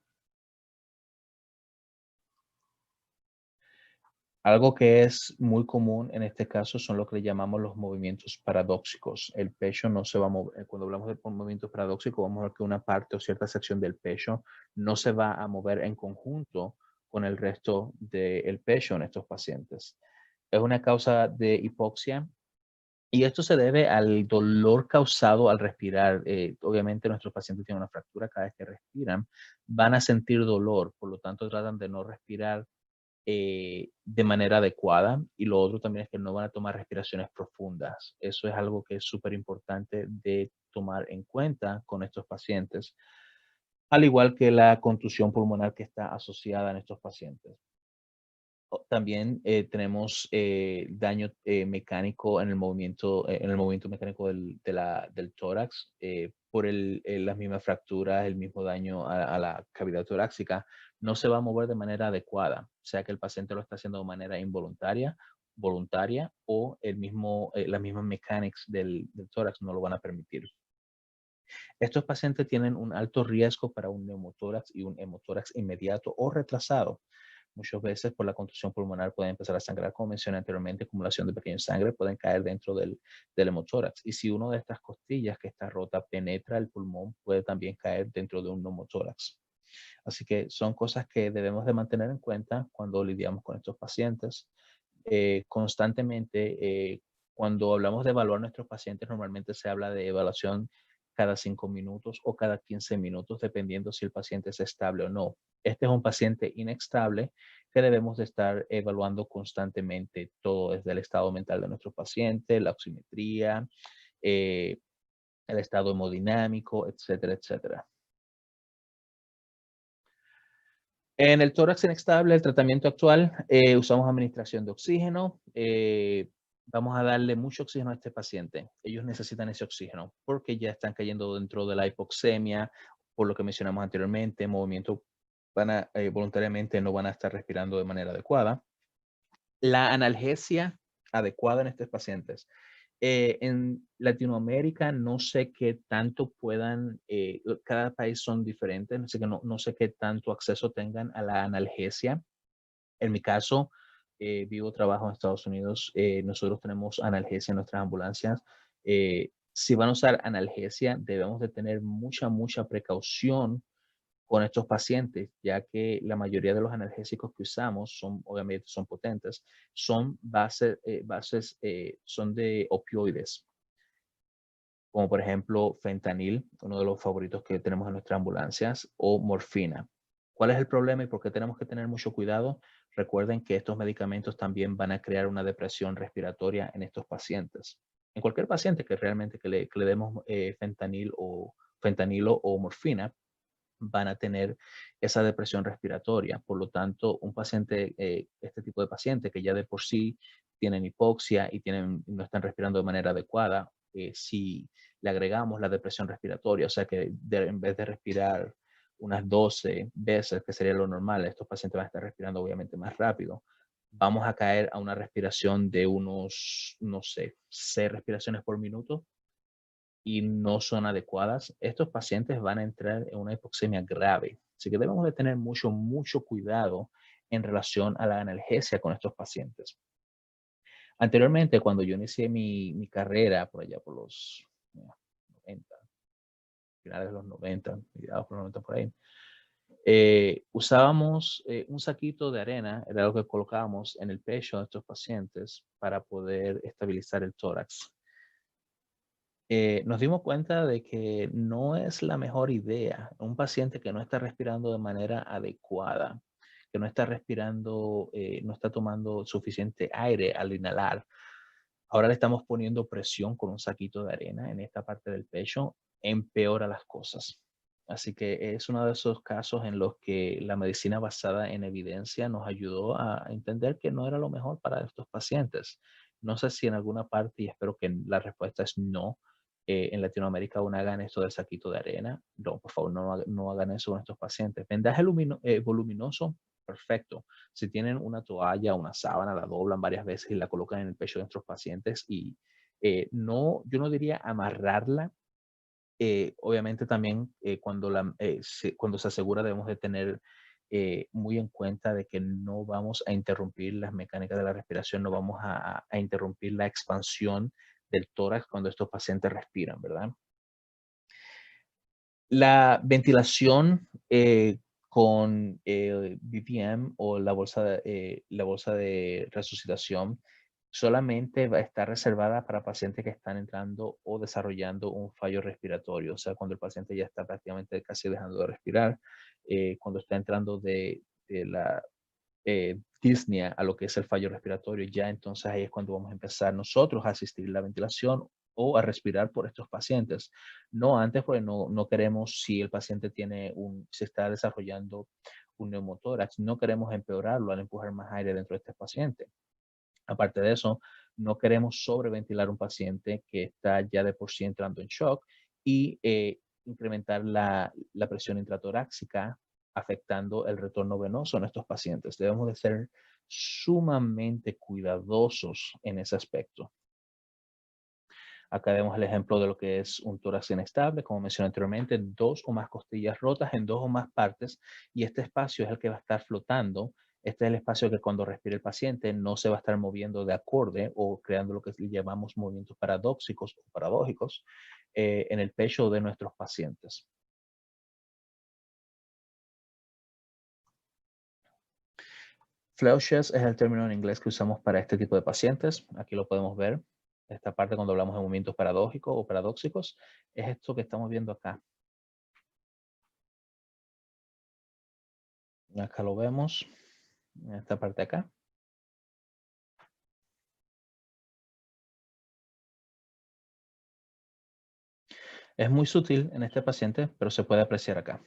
Algo que es muy común en este caso son lo que le llamamos los movimientos paradóxicos. El pecho no se va a mover. Cuando hablamos de movimientos paradóxicos, vamos a ver que una parte o cierta sección del pecho no se va a mover en conjunto con el resto del pecho en estos pacientes. Es una causa de hipoxia y esto se debe al dolor causado al respirar. Obviamente nuestros pacientes tienen una fractura cada vez que respiran, van a sentir dolor, por lo tanto tratan de no respirar de manera adecuada, y lo otro también es que no van a tomar respiraciones profundas. Eso es algo que es súper importante de tomar en cuenta con estos pacientes, al igual que la contusión pulmonar que está asociada en estos pacientes. También tenemos daño mecánico en el movimiento mecánico del tórax por las mismas fracturas, el mismo daño a la cavidad torácica. No se va a mover de manera adecuada, o sea que el paciente lo está haciendo de manera involuntaria, voluntaria, o las mismas mechanics del tórax no lo van a permitir. Estos pacientes tienen un alto riesgo para un neumotórax y un hemotórax inmediato o retrasado. Muchas veces por la contusión pulmonar pueden empezar a sangrar, como mencioné anteriormente, acumulación de pequeña sangre, pueden caer dentro del hemotórax. Y si una de estas costillas que está rota penetra el pulmón, puede también caer dentro de un neumotórax. Así que son cosas que debemos de mantener en cuenta cuando lidiamos con estos pacientes. Constantemente, cuando hablamos de evaluar a nuestros pacientes, normalmente se habla de evaluación cada 5 minutos o cada 15 minutos, dependiendo si el paciente es estable o no. Este es un paciente inestable que debemos de estar evaluando constantemente todo desde el estado mental de nuestro paciente, la oximetría, eh, el estado hemodinámico, etcétera, etcétera. En el tórax inestable, el tratamiento actual, usamos administración de oxígeno. Vamos a darle mucho oxígeno a este paciente. Ellos necesitan ese oxígeno porque ya están cayendo dentro de la hipoxemia, por lo que mencionamos anteriormente, movimiento voluntariamente no van a estar respirando de manera adecuada. La analgesia adecuada en estos pacientes. En Latinoamérica no sé qué tanto puedan, cada país son diferentes, así que no sé qué tanto acceso tengan a la analgesia. En mi caso, trabajo en Estados Unidos, nosotros tenemos analgesia en nuestras ambulancias. Si van a usar analgesia, debemos de tener mucha precaución con estos pacientes, ya que la mayoría de los analgésicos que usamos obviamente son potentes, son de opioides, como por ejemplo fentanil, uno de los favoritos que tenemos en nuestras ambulancias, o morfina. ¿Cuál es el problema y por qué tenemos que tener mucho cuidado? Recuerden que estos medicamentos también van a crear una depresión respiratoria en estos pacientes. En cualquier paciente que realmente que le demos fentanilo o morfina, van a tener esa depresión respiratoria. Por lo tanto, un paciente, este tipo de paciente que ya de por sí tienen hipoxia y no están respirando de manera adecuada, si le agregamos la depresión respiratoria, o sea que en vez de respirar unas 12 veces, que sería lo normal, estos pacientes van a estar respirando obviamente más rápido. Vamos a caer a una respiración de unos, no sé, 6 respiraciones por minuto, y no son adecuadas, estos pacientes van a entrar en una hipoxemia grave. Así que debemos de tener mucho cuidado en relación a la analgesia con estos pacientes. Anteriormente, cuando yo inicié mi carrera, por allá por los 90, finales de los 90, mediados por los 90 por ahí, usábamos un saquito de arena, era lo que colocábamos en el pecho de estos pacientes para poder estabilizar el tórax. Nos dimos cuenta de que no es la mejor idea un paciente que no está respirando de manera adecuada, que no está respirando, no está tomando suficiente aire al inhalar. Ahora le estamos poniendo presión con un saquito de arena en esta parte del pecho, empeora las cosas. Así que es uno de esos casos en los que la medicina basada en evidencia nos ayudó a entender que no era lo mejor para estos pacientes. No sé si en alguna parte, y espero que la respuesta es no, en Latinoamérica aún hagan esto del saquito de arena. No, por favor, no hagan eso con estos pacientes. Vendaje voluminoso, perfecto. Si tienen una toalla, una sábana, la doblan varias veces y la colocan en el pecho de nuestros pacientes y no, yo no diría amarrarla. Obviamente también cuando se asegura debemos de tener muy en cuenta de que no vamos a interrumpir las mecánicas de la respiración, no vamos a interrumpir la expansión del tórax cuando estos pacientes respiran, ¿verdad? La ventilación con BPM o la bolsa de resucitación solamente va a estar reservada para pacientes que están entrando o desarrollando un fallo respiratorio, o sea, cuando el paciente ya está prácticamente casi dejando de respirar, cuando está entrando de la disnea a lo que es el fallo respiratorio, ya entonces ahí es cuando vamos a empezar nosotros a asistir la ventilación o a respirar por estos pacientes. No antes, porque no queremos, si el paciente se está desarrollando un neumotórax, no queremos empeorarlo al empujar más aire dentro de este paciente. Aparte de eso, no queremos sobreventilar un paciente que está ya de por sí entrando en shock y incrementar la presión intratorácica, afectando el retorno venoso en estos pacientes. Debemos de ser sumamente cuidadosos en ese aspecto. Acá vemos el ejemplo de lo que es un tórax inestable, como mencioné anteriormente, 2 o más costillas rotas en 2 o más partes, y este espacio es el que va a estar flotando. Este es el espacio que cuando respire el paciente no se va a estar moviendo de acorde o creando lo que llamamos movimientos paradójicos o paradójicos en el pecho de nuestros pacientes. Flausches es el término en inglés que usamos para este tipo de pacientes. Aquí lo podemos ver. Esta parte cuando hablamos de movimientos paradójicos o paradójicos es esto que estamos viendo acá. Acá lo vemos, en esta parte de acá. Es muy sutil en este paciente, pero se puede apreciar acá.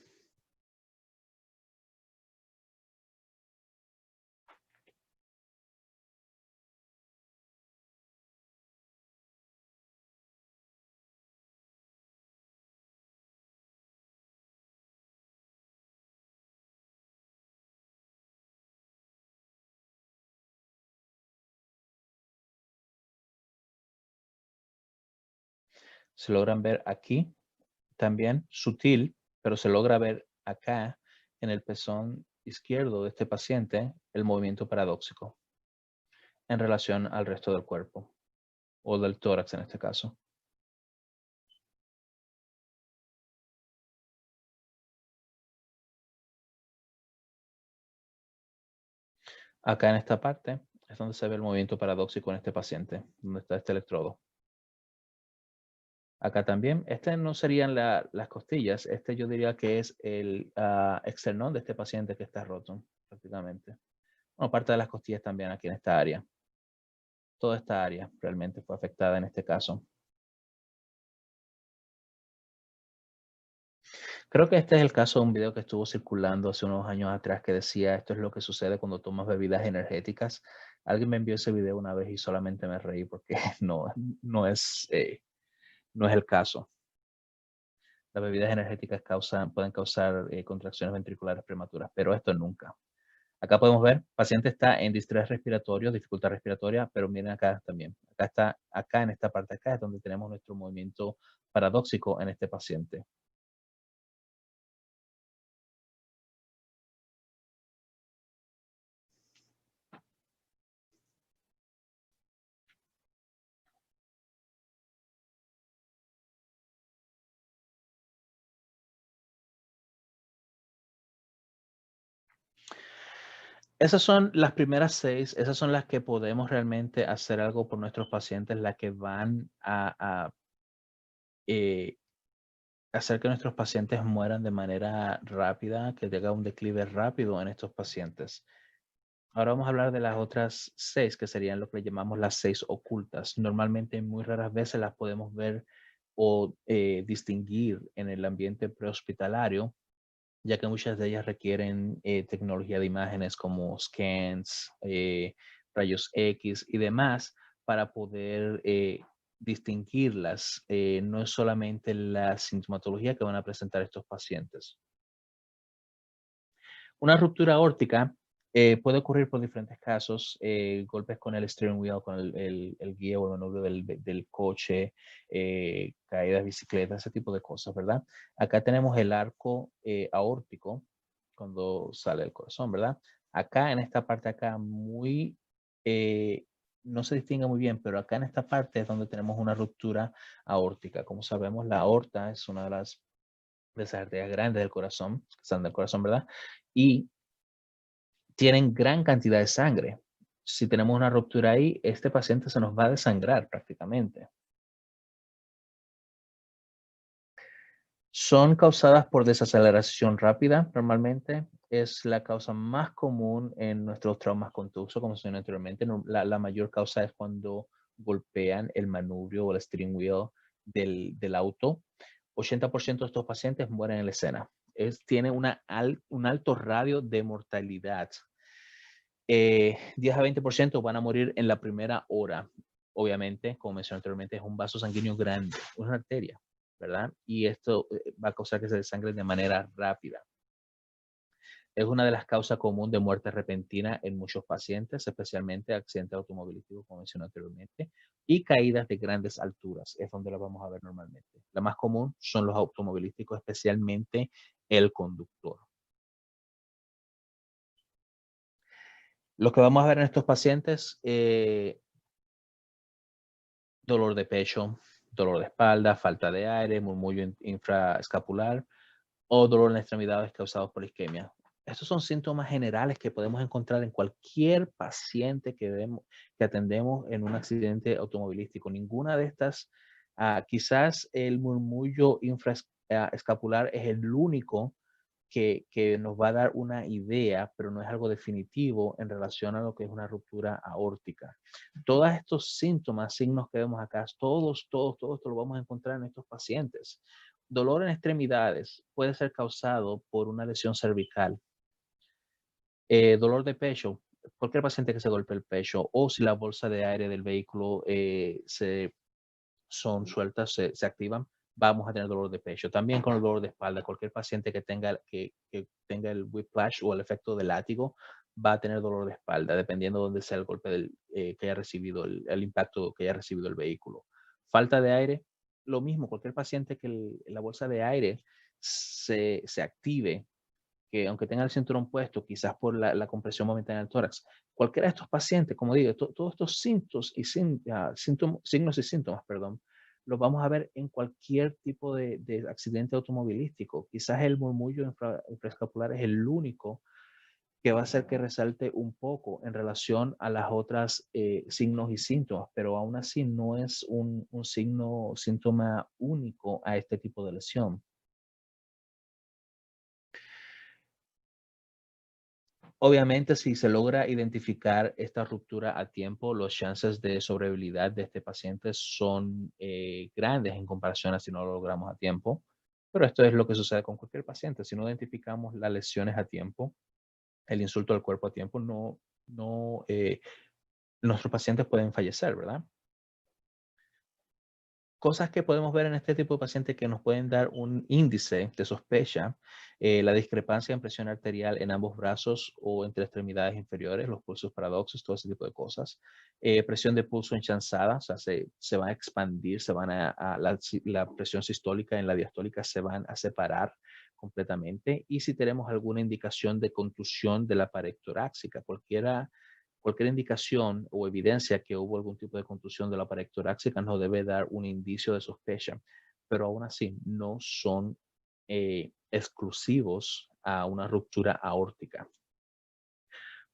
Se logran ver aquí también sutil, pero se logra ver acá en el pezón izquierdo de este paciente el movimiento paradójico en relación al resto del cuerpo o del tórax en este caso. Acá en esta parte es donde se ve el movimiento paradójico en este paciente, donde está este electrodo. Acá también, este no serían las costillas, este yo diría que es el externón de este paciente que está roto prácticamente. Bueno, parte de las costillas también aquí en esta área. Toda esta área realmente fue afectada en este caso. Creo que este es el caso de un video que estuvo circulando hace unos años atrás que decía esto es lo que sucede cuando tomas bebidas energéticas. Alguien me envió ese video una vez y solamente me reí porque no es el caso. Las bebidas energéticas pueden causar contracciones ventriculares prematuras, pero esto nunca. Acá podemos ver, paciente está en distrés respiratorio, dificultad respiratoria, pero miren acá también. Acá en esta parte acá es donde tenemos nuestro movimiento paradójico en este paciente. Esas son las primeras 6, esas son las que podemos realmente hacer algo por nuestros pacientes, las que van a eh, hacer que nuestros pacientes mueran de manera rápida, que tenga un declive rápido en estos pacientes. Ahora vamos a hablar de las otras 6, que serían lo que llamamos las 6 ocultas. Normalmente muy raras veces las podemos ver o distinguir en el ambiente prehospitalario, ya que muchas de ellas requieren tecnología de imágenes como scans, rayos X y demás para poder distinguirlas, no es solamente la sintomatología que van a presentar estos pacientes. Una ruptura aórtica puede ocurrir por diferentes casos, golpes con el steering wheel, con el guía o el manubrio del coche, caídas de bicicleta, ese tipo de cosas, ¿verdad? Acá tenemos el arco aórtico cuando sale el corazón, ¿verdad? Acá, en esta parte acá, no se distingue muy bien, pero acá en esta parte es donde tenemos una ruptura aórtica. Como sabemos, la aorta es una de esas arterias grandes del corazón, que están del corazón, ¿verdad? Y tienen gran cantidad de sangre. Si tenemos una ruptura ahí, este paciente se nos va a desangrar prácticamente. Son causadas por desaceleración rápida, normalmente. Es la causa más común en nuestros traumas contusos, como mencioné anteriormente. La mayor causa es cuando golpean el manubrio o el steering wheel del auto. 80% de estos pacientes mueren en la escena. Tiene un alto radio de mortalidad. 10 a 20% van a morir en la primera hora. Obviamente, como mencioné anteriormente, es un vaso sanguíneo grande, una arteria, ¿verdad? Y esto va a causar que se desangre de manera rápida. Es una de las causas comunes de muerte repentina en muchos pacientes, especialmente accidentes automovilísticos, como mencioné anteriormente, y caídas de grandes alturas. Es donde la vamos a ver normalmente. La más común son los automovilísticos, especialmente el conductor. Lo que vamos a ver en estos pacientes, dolor de pecho, dolor de espalda, falta de aire, murmullo infraescapular o dolor en extremidades causados por isquemia. Estos son síntomas generales que podemos encontrar en cualquier paciente que atendemos en un accidente automovilístico. Ninguna de estas, quizás el murmullo infraescapular es el único que nos va a dar una idea, pero no es algo definitivo en relación a lo que es una ruptura aórtica. Todos estos síntomas, signos que vemos acá, todos esto lo vamos a encontrar en estos pacientes. Dolor en extremidades puede ser causado por una lesión cervical. Dolor de pecho, cualquier paciente que se golpee el pecho o si la bolsa de aire del vehículo son sueltas, se activan, vamos a tener dolor de pecho. También con el dolor de espalda, cualquier paciente que tenga el whiplash o el efecto de látigo va a tener dolor de espalda, dependiendo de dónde sea el golpe que haya recibido, el impacto que haya recibido el vehículo. Falta de aire, lo mismo, cualquier paciente que la bolsa de aire se active, que aunque tenga el cinturón puesto, quizás por la compresión momentánea del tórax, cualquiera de estos pacientes, como digo, todos estos signos y síntomas, perdón, los vamos a ver en cualquier tipo de accidente automovilístico. Quizás el murmullo infraescapular es el único que va a hacer que resalte un poco en relación a las otras signos y síntomas, pero aún así no es un síntoma único a este tipo de lesión. Obviamente, si se logra identificar esta ruptura a tiempo, los chances de sobrevivibilidad de este paciente son grandes en comparación a si no lo logramos a tiempo. Pero esto es lo que sucede con cualquier paciente. Si no identificamos las lesiones a tiempo, el insulto al cuerpo a tiempo, nuestros pacientes pueden fallecer, ¿verdad? Cosas que podemos ver en este tipo de pacientes que nos pueden dar un índice de sospecha, la discrepancia en presión arterial en ambos brazos o entre extremidades inferiores, los pulsos paradoxos, todo ese tipo de cosas. Presión de pulso enchanzada, o sea, se van a expandir, la presión sistólica en la diastólica se van a separar completamente. Y si tenemos alguna indicación de contusión de la pared torácica, cualquier indicación o evidencia que hubo algún tipo de contusión de la pared torácica nos debe dar un indicio de sospecha, pero aún así no son exclusivos a una ruptura aórtica.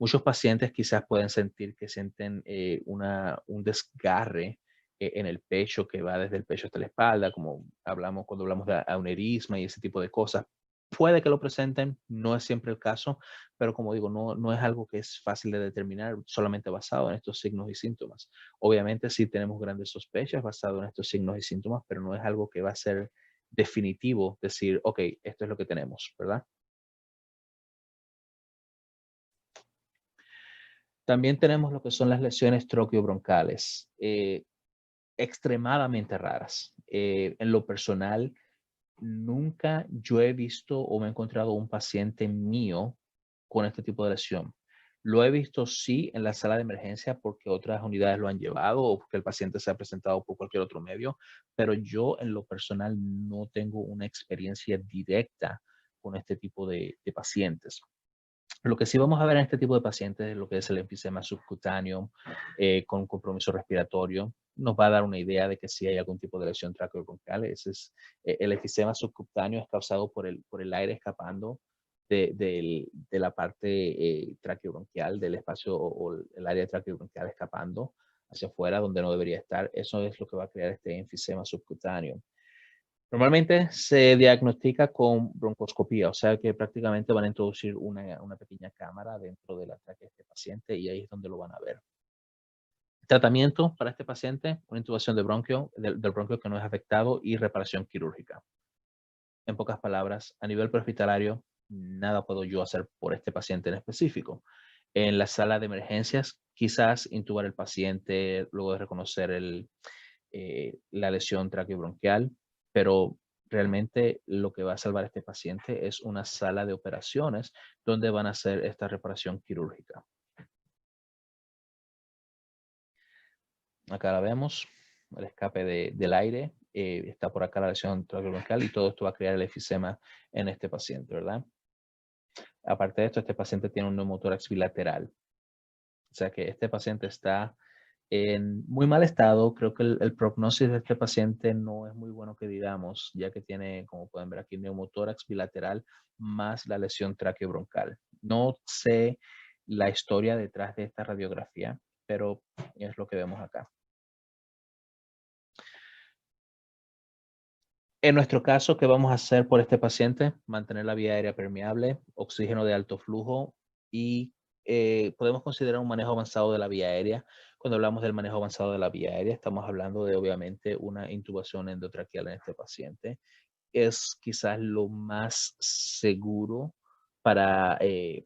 Muchos pacientes quizás pueden sentir que sienten un desgarre en el pecho que va desde el pecho hasta la espalda, como cuando hablamos de aneurisma y ese tipo de cosas. Puede que lo presenten, no es siempre el caso, pero como digo, no es algo que es fácil de determinar solamente basado en estos signos y síntomas. Obviamente sí tenemos grandes sospechas basado en estos signos y síntomas, pero no es algo que va a ser definitivo decir, ok, esto es lo que tenemos, ¿verdad? También tenemos lo que son las lesiones troquiobroncales. extremadamente raras. En lo personal, nunca yo he visto o me he encontrado un paciente mío con este tipo de lesión. Lo he visto sí en la sala de emergencia porque otras unidades lo han llevado o porque el paciente se ha presentado por cualquier otro medio, pero yo en lo personal no tengo una experiencia directa con este tipo de pacientes. Lo que sí vamos a ver en este tipo de pacientes es lo que es el enfisema subcutáneo con compromiso respiratorio. Nos va a dar una idea de que si hay algún tipo de lesión traqueobronquial. El enfisema subcutáneo es causado por el aire escapando de la parte traqueobronquial, del espacio o el área traqueobronquial escapando hacia afuera donde no debería estar. Eso es lo que va a crear este enfisema subcutáneo. Normalmente se diagnostica con broncoscopía, o sea que prácticamente van a introducir una pequeña cámara dentro de la tráquea de este paciente y ahí es donde lo van a ver. Tratamiento para este paciente, una intubación de bronquio, del bronquio que no es afectado y reparación quirúrgica. En pocas palabras, a nivel prehospitalario, nada puedo yo hacer por este paciente en específico. En la sala de emergencias, quizás intubar el paciente luego de reconocer la lesión traqueobronquial, pero realmente lo que va a salvar a este paciente es una sala de operaciones donde van a hacer esta reparación quirúrgica. Acá la vemos, el escape del aire, está por acá la lesión traqueobronquial y todo esto va a crear el efisema en este paciente, ¿verdad? Aparte de esto, este paciente tiene un neumotórax bilateral, o sea que este paciente está en muy mal estado. Creo que el prognosis de este paciente no es muy bueno que digamos, ya que tiene, como pueden ver aquí, neumotórax bilateral más la lesión traqueobroncal. No sé la historia detrás de esta radiografía, pero es lo que vemos acá. En nuestro caso, ¿qué vamos a hacer por este paciente? Mantener la vía aérea permeable, oxígeno de alto flujo y podemos considerar un manejo avanzado de la vía aérea. Cuando hablamos del manejo avanzado de la vía aérea, estamos hablando de obviamente una intubación endotraqueal en este paciente. Es quizás lo más seguro para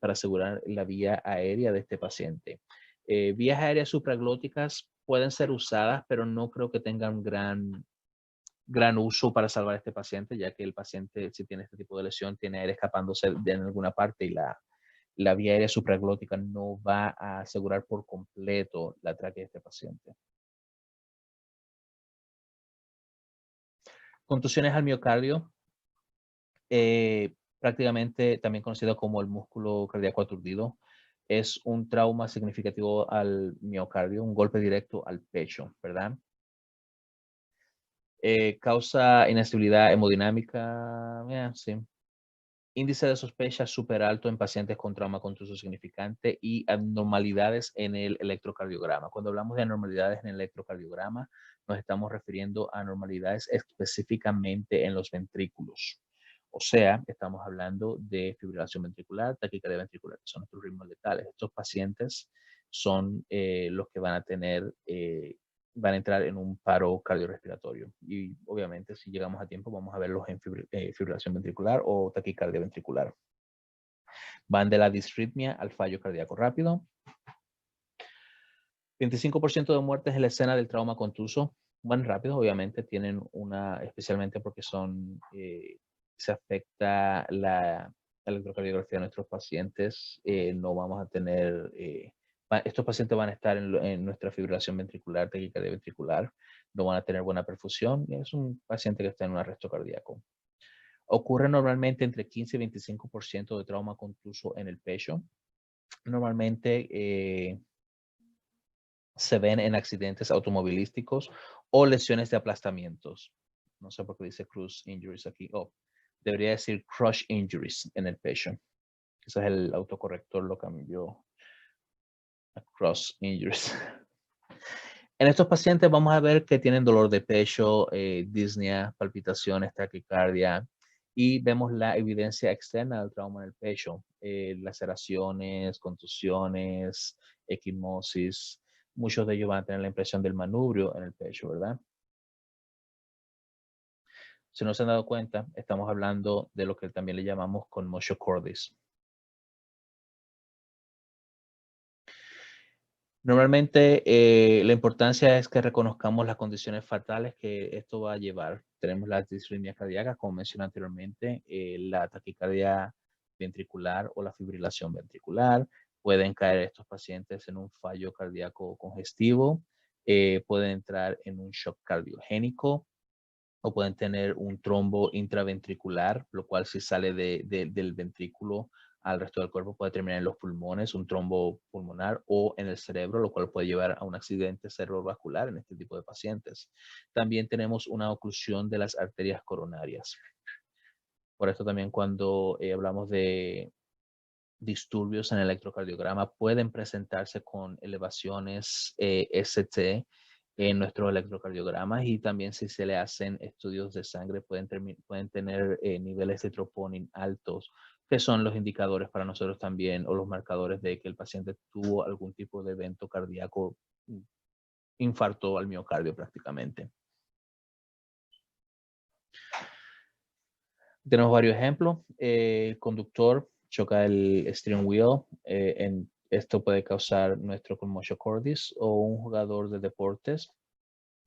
asegurar la vía aérea de este paciente. Vías aéreas supraglóticas pueden ser usadas, pero no creo que tengan gran uso para salvar a este paciente, ya que el paciente, si tiene este tipo de lesión, tiene aire escapándose de en alguna parte y la vía aérea supraglótica no va a asegurar por completo la tráquea de este paciente. Contusiones al miocardio, prácticamente también conocido como el músculo cardíaco aturdido, es un trauma significativo al miocardio, un golpe directo al pecho, ¿verdad? Causa inestabilidad hemodinámica, sí. Índice de sospecha súper alto en pacientes con trauma contuso significante y abnormalidades en el electrocardiograma. Cuando hablamos de anormalidades en el electrocardiograma, nos estamos refiriendo a anormalidades específicamente en los ventrículos. O sea, estamos hablando de fibrilación ventricular, taquicardia ventricular, que son nuestros ritmos letales. Estos pacientes son los que van a tener van a entrar en un paro cardiorrespiratorio. Y obviamente, si llegamos a tiempo, vamos a verlos en fibrilación ventricular o taquicardia ventricular. Van de la disritmia al fallo cardíaco rápido. 25% de muertes en la escena del trauma contuso. Van rápido, obviamente, tienen especialmente porque se afecta la electrocardiografía de nuestros pacientes. No vamos a tener estos pacientes van a estar en nuestra fibrilación ventricular, taquicardia ventricular, no van a tener buena perfusión y es un paciente que está en un arresto cardíaco. Ocurre normalmente entre 15 y 25% de trauma contuso en el pecho. Normalmente se ven en accidentes automovilísticos o lesiones de aplastamientos. No sé por qué dice crush injuries aquí. Debería decir crush injuries en el pecho. Quizás el autocorrector lo cambió. Cross injuries. En estos pacientes vamos a ver que tienen dolor de pecho, disnea, palpitaciones, taquicardia y vemos la evidencia externa del trauma en el pecho, laceraciones, contusiones, equimosis. Muchos de ellos van a tener la impresión del manubrio en el pecho, ¿verdad? Si no se han dado cuenta, estamos hablando de lo que también le llamamos conmotio cordis. Normalmente la importancia es que reconozcamos las condiciones fatales que esto va a llevar. Tenemos las disritmias cardíacas, como mencioné anteriormente, la taquicardia ventricular o la fibrilación ventricular. Pueden caer estos pacientes en un fallo cardíaco congestivo, pueden entrar en un shock cardiogénico o pueden tener un trombo intraventricular, lo cual si sale del ventrículo al resto del cuerpo puede terminar en los pulmones, un trombo pulmonar o en el cerebro, lo cual puede llevar a un accidente cerebrovascular en este tipo de pacientes. También tenemos una oclusión de las arterias coronarias. Por esto también cuando hablamos de disturbios en el electrocardiograma pueden presentarse con elevaciones ST en nuestros electrocardiogramas y también si se le hacen estudios de sangre pueden tener niveles de troponin altos, que son los indicadores para nosotros también o los marcadores de que el paciente tuvo algún tipo de evento cardíaco, infarto al miocardio prácticamente. Tenemos varios ejemplos. El conductor choca el steering wheel. Esto puede causar nuestro conmotion cordis o un jugador de deportes.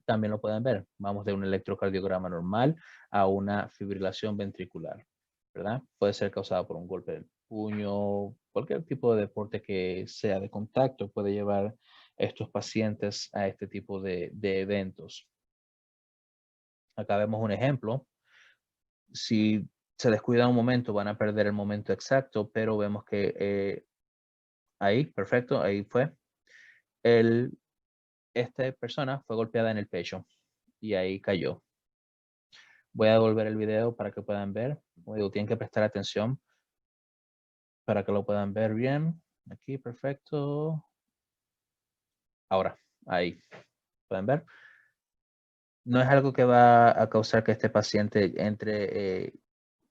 También lo pueden ver. Vamos de un electrocardiograma normal a una fibrilación ventricular, ¿verdad? Puede ser causada por un golpe del puño, cualquier tipo de deporte que sea de contacto puede llevar a estos pacientes a este tipo de eventos. Acá vemos un ejemplo. Si se descuida un momento, van a perder el momento exacto, pero vemos que ahí, perfecto, ahí fue. Esta persona fue golpeada en el pecho y ahí cayó. Voy a devolver el video para que puedan ver. Como digo, tienen que prestar atención para que lo puedan ver bien. Aquí, perfecto. Ahora, ahí, pueden ver. No es algo que va a causar que este paciente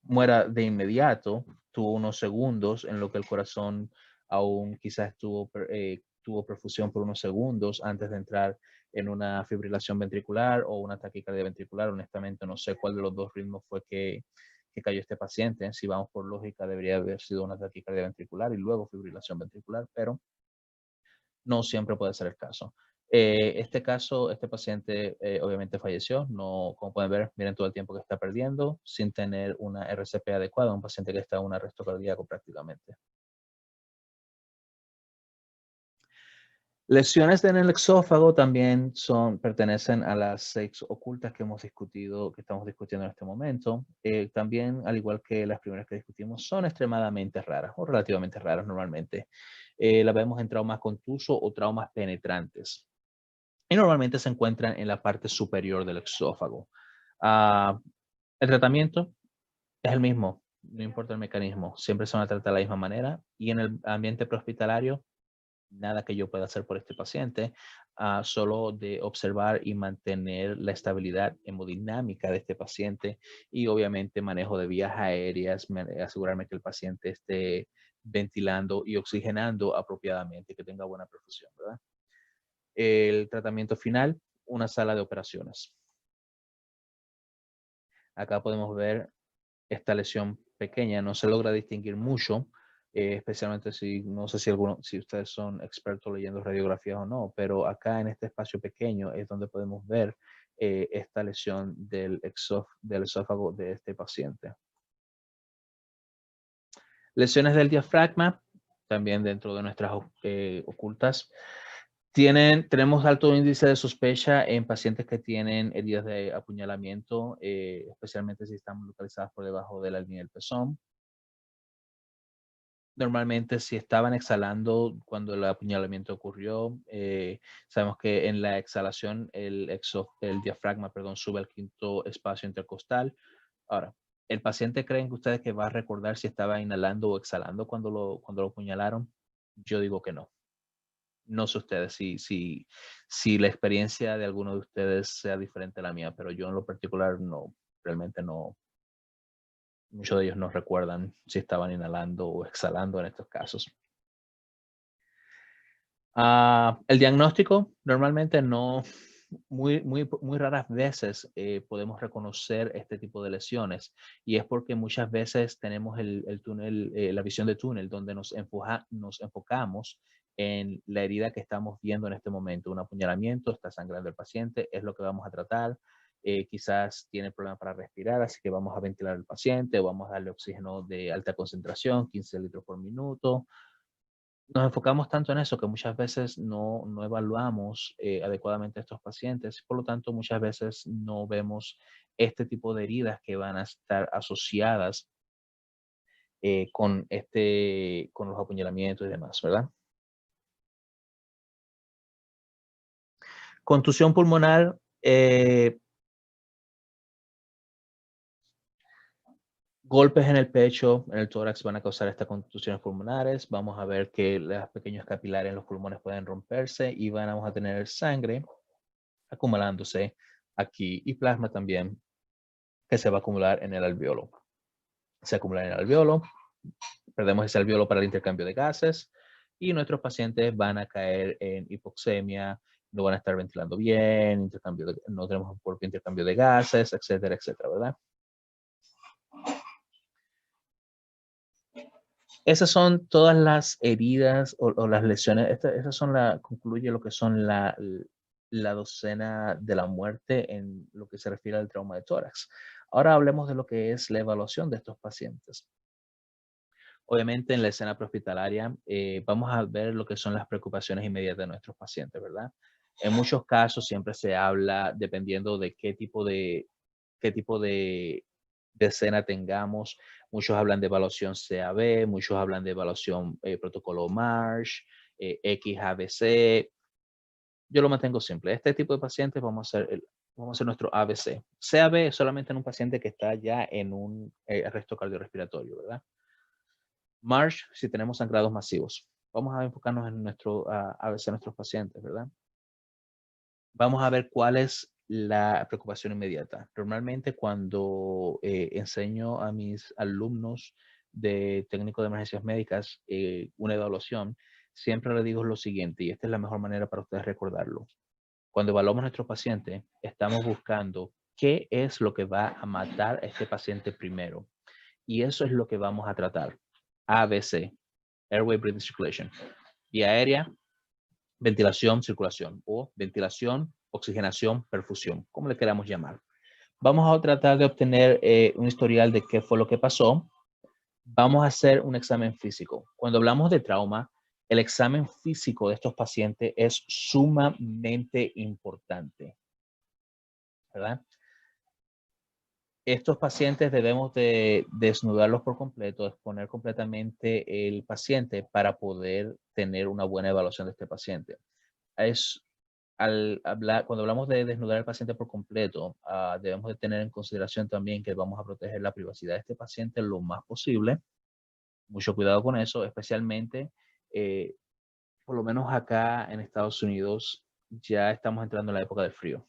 muera de inmediato. Tuvo unos segundos en lo que el corazón aún quizás tuvo perfusión por unos segundos antes de entrar en una fibrilación ventricular o una taquicardia ventricular. Honestamente, no sé cuál de los dos ritmos fue que cayó este paciente. Si vamos por lógica, debería haber sido una taquicardia ventricular y luego fibrilación ventricular, pero no siempre puede ser el caso. Este caso, este paciente obviamente falleció, no, como pueden ver, miren todo el tiempo que está perdiendo sin tener una RCP adecuada, un paciente que está en un arresto cardíaco prácticamente. Lesiones en el exófago también pertenecen a las 6 ocultas que hemos discutido, que estamos discutiendo en este momento. También, al igual que las primeras que discutimos, son extremadamente raras o relativamente raras normalmente. Las vemos en traumas contusos o traumas penetrantes. Y normalmente se encuentran en la parte superior del exófago. El tratamiento es el mismo, no importa el mecanismo, siempre se van a tratar de la misma manera. Y en el ambiente prehospitalario, nada que yo pueda hacer por este paciente, solo de observar y mantener la estabilidad hemodinámica de este paciente y obviamente manejo de vías aéreas, asegurarme que el paciente esté ventilando y oxigenando apropiadamente, que tenga buena perfusión, ¿verdad? El tratamiento final, una sala de operaciones. Acá podemos ver esta lesión pequeña, no se logra distinguir mucho, especialmente si, no sé si ustedes son expertos leyendo radiografías o no, pero acá en este espacio pequeño es donde podemos ver esta lesión del esófago de este paciente. Lesiones del diafragma, también dentro de nuestras ocultas. Tenemos alto índice de sospecha en pacientes que tienen heridas de apuñalamiento, especialmente si están localizadas por debajo de la línea del pezón. Normalmente, si estaban exhalando cuando el apuñalamiento ocurrió, sabemos que en la exhalación el diafragma, perdón, sube al quinto espacio intercostal. Ahora, ¿el paciente creen que ustedes que va a recordar si estaba inhalando o exhalando cuando lo apuñalaron? Yo digo que no. No sé ustedes si la experiencia de alguno de ustedes sea diferente a la mía, pero yo en lo particular no, realmente no. Muchos de ellos no recuerdan si estaban inhalando o exhalando en estos casos. El diagnóstico normalmente no, muy raras veces podemos reconocer este tipo de lesiones y es porque muchas veces tenemos el túnel, la visión de túnel donde nos enfocamos en la herida que estamos viendo en este momento. Un apuñalamiento, está sangrando el paciente, es lo que vamos a tratar. Quizás tiene problemas para respirar, así que vamos a ventilar al paciente, o vamos a darle oxígeno de alta concentración, 15 litros por minuto. Nos enfocamos tanto en eso que muchas veces no evaluamos adecuadamente a estos pacientes. Por lo tanto, muchas veces no vemos este tipo de heridas que van a estar asociadas con los apuñalamientos y demás, ¿verdad? Contusión pulmonar, golpes en el pecho, en el tórax van a causar estas contusiones pulmonares. Vamos a ver que los pequeños capilares en los pulmones pueden romperse y vamos a tener sangre acumulándose aquí y plasma también que se va a acumular en el alveolo. Se acumula en el alveolo, perdemos ese alveolo para el intercambio de gases y nuestros pacientes van a caer en hipoxemia, no van a estar ventilando bien, no tenemos un propio intercambio de gases, etcétera, etcétera, ¿verdad? Esas son todas las heridas o las lesiones. Esas son concluye lo que son la docena de la muerte en lo que se refiere al trauma de tórax. Ahora hablemos de lo que es la evaluación de estos pacientes. Obviamente en la escena prehospitalaria vamos a ver lo que son las preocupaciones inmediatas de nuestros pacientes, ¿verdad? En muchos casos siempre se habla, dependiendo de qué tipo de escena tengamos. Muchos hablan de evaluación CAB, muchos hablan de evaluación protocolo MARSH, XABC. Yo lo mantengo simple. Este tipo de pacientes vamos a hacer nuestro ABC. CAB es solamente en un paciente que está ya en un arresto cardiorrespiratorio, ¿verdad? MARSH, si tenemos sangrados masivos. Vamos a enfocarnos en ABC de nuestros pacientes, ¿verdad? Vamos a ver cuál es la preocupación inmediata. Normalmente cuando enseño a mis alumnos de técnico de emergencias médicas una evaluación, siempre les digo lo siguiente, y esta es la mejor manera para ustedes recordarlo. Cuando evaluamos a nuestro paciente, estamos buscando qué es lo que va a matar a este paciente primero. Y eso es lo que vamos a tratar. ABC, Airway Breathing Circulation. Vía aérea, ventilación, circulación, o ventilación, oxigenación, perfusión, como le queramos llamar. Vamos a tratar de obtener un historial de qué fue lo que pasó. Vamos a hacer un examen físico. Cuando hablamos de trauma, el examen físico de estos pacientes es sumamente importante, ¿verdad? Estos pacientes debemos de desnudarlos por completo, exponer completamente el paciente para poder tener una buena evaluación de este paciente. Cuando hablamos de desnudar al paciente por completo, debemos de tener en consideración también que vamos a proteger la privacidad de este paciente lo más posible. Mucho cuidado con eso, especialmente, por lo menos acá en Estados Unidos, ya estamos entrando en la época del frío.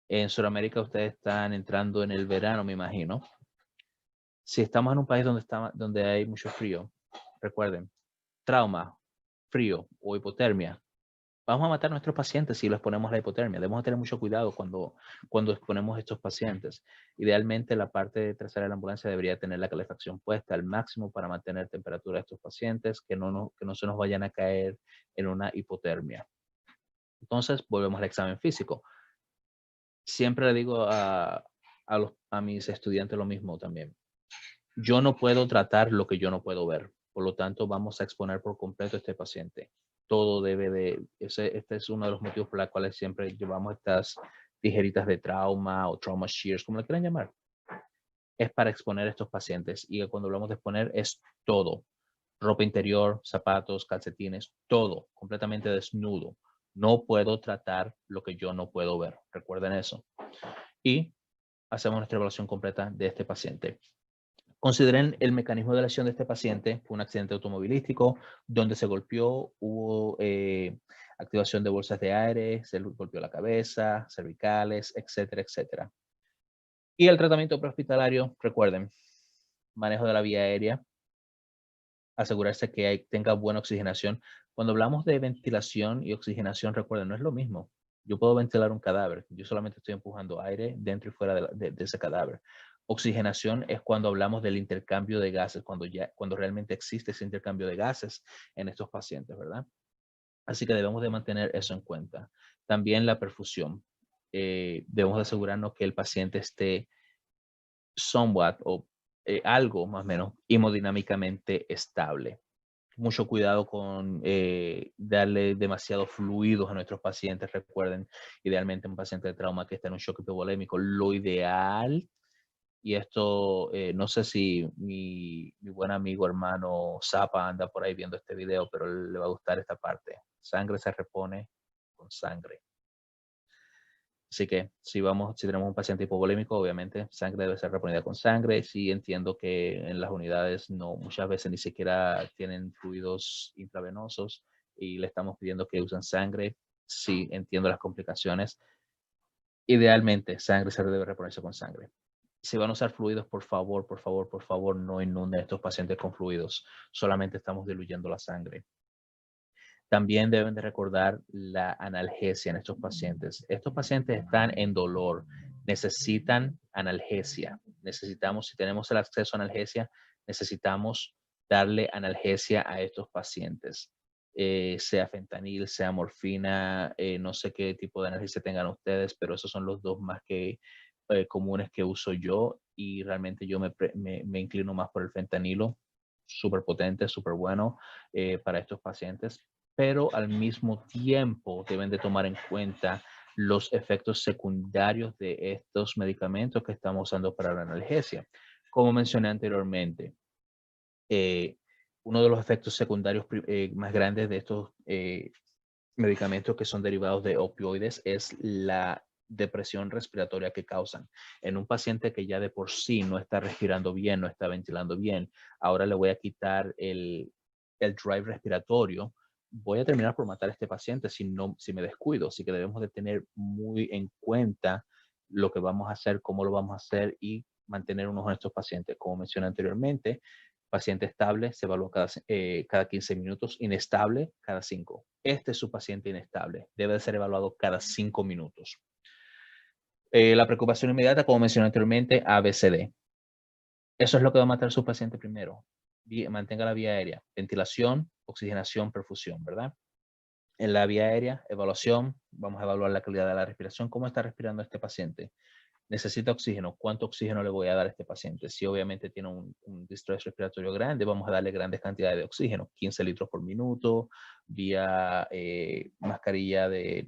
En Sudamérica ustedes están entrando en el verano, me imagino. Si estamos en un país donde hay mucho frío, recuerden, trauma, frío o hipotermia, vamos a matar a nuestros pacientes si los exponemos a la hipotermia. Debemos tener mucho cuidado cuando exponemos a estos pacientes. Idealmente, la parte trasera de la ambulancia debería tener la calefacción puesta al máximo para mantener temperatura de estos pacientes, que no se nos vayan a caer en una hipotermia. Entonces, volvemos al examen físico. Siempre le digo a mis estudiantes lo mismo también. Yo no puedo tratar lo que yo no puedo ver. Por lo tanto, vamos a exponer por completo a este paciente. Todo debe de... Este es uno de los motivos por los cuales siempre llevamos estas tijeritas de trauma o trauma shears, como le quieran llamar. Es para exponer a estos pacientes. Y cuando hablamos de exponer, es todo. Ropa interior, zapatos, calcetines, todo. Completamente desnudo. No puedo tratar lo que yo no puedo ver. Recuerden eso. Y hacemos nuestra evaluación completa de este paciente. Consideren el mecanismo de lesión de este paciente. Fue un accidente automovilístico donde se golpeó, hubo activación de bolsas de aire, se golpeó la cabeza, cervicales, etcétera, etcétera. Y el tratamiento prehospitalario, recuerden, manejo de la vía aérea, asegurarse que tenga buena oxigenación. Cuando hablamos de ventilación y oxigenación, recuerden, no es lo mismo. Yo puedo ventilar un cadáver, yo solamente estoy empujando aire dentro y fuera de ese cadáver. Oxigenación es cuando hablamos del intercambio de gases, cuando realmente existe ese intercambio de gases en estos pacientes, ¿verdad? Así que debemos de mantener eso en cuenta. También la perfusión. Debemos de asegurarnos que el paciente esté somewhat o algo más o menos hemodinámicamente estable. Mucho cuidado con darle demasiados fluidos a nuestros pacientes. Recuerden, idealmente un paciente de trauma que está en un shock hipovolémico, lo ideal, y esto no sé si mi buen amigo hermano Zapa anda por ahí viendo este video, pero le va a gustar esta parte. Sangre se repone con sangre. Así que si tenemos un paciente hipovolémico, obviamente sangre debe ser reponida con sangre. Sí entiendo que en las unidades muchas veces ni siquiera tienen fluidos intravenosos y le estamos pidiendo que usen sangre. Sí entiendo las complicaciones. Idealmente sangre se debe reponerse con sangre. Si van a usar fluidos, por favor, por favor, por favor, no inunden a estos pacientes con fluidos. Solamente estamos diluyendo la sangre. También deben de recordar la analgesia en estos pacientes. Estos pacientes están en dolor, necesitan analgesia. Necesitamos, si tenemos el acceso a analgesia, necesitamos darle analgesia a estos pacientes. Sea fentanil, sea morfina, no sé qué tipo de analgesia tengan ustedes, pero esos son los dos más comunes que uso yo y realmente yo me inclino más por el fentanilo, súper potente, súper bueno para estos pacientes, pero al mismo tiempo deben de tomar en cuenta los efectos secundarios de estos medicamentos que estamos usando para la analgesia. Como mencioné anteriormente, uno de los efectos secundarios más grandes de estos medicamentos que son derivados de opioides es la depresión respiratoria que causan. En un paciente que ya de por sí no está respirando bien, no está ventilando bien, ahora le voy a quitar el drive respiratorio, voy a terminar por matar a este paciente si me descuido. Así que debemos de tener muy en cuenta lo que vamos a hacer, cómo lo vamos a hacer y mantener unos de estos pacientes. Como mencioné anteriormente, paciente estable se evalúa cada 15 minutos, inestable cada 5. Este es su paciente inestable, debe de ser evaluado cada 5 minutos. La preocupación inmediata, como mencioné anteriormente, ABCD. Eso es lo que va a matar a su paciente primero. Mantenga la vía aérea, ventilación, oxigenación, perfusión, ¿verdad? En la vía aérea, evaluación, vamos a evaluar la calidad de la respiración, cómo está respirando este paciente. Necesita oxígeno, ¿cuánto oxígeno le voy a dar a este paciente? Si obviamente tiene un distrés respiratorio grande, vamos a darle grandes cantidades de oxígeno, 15 litros por minuto, vía mascarilla de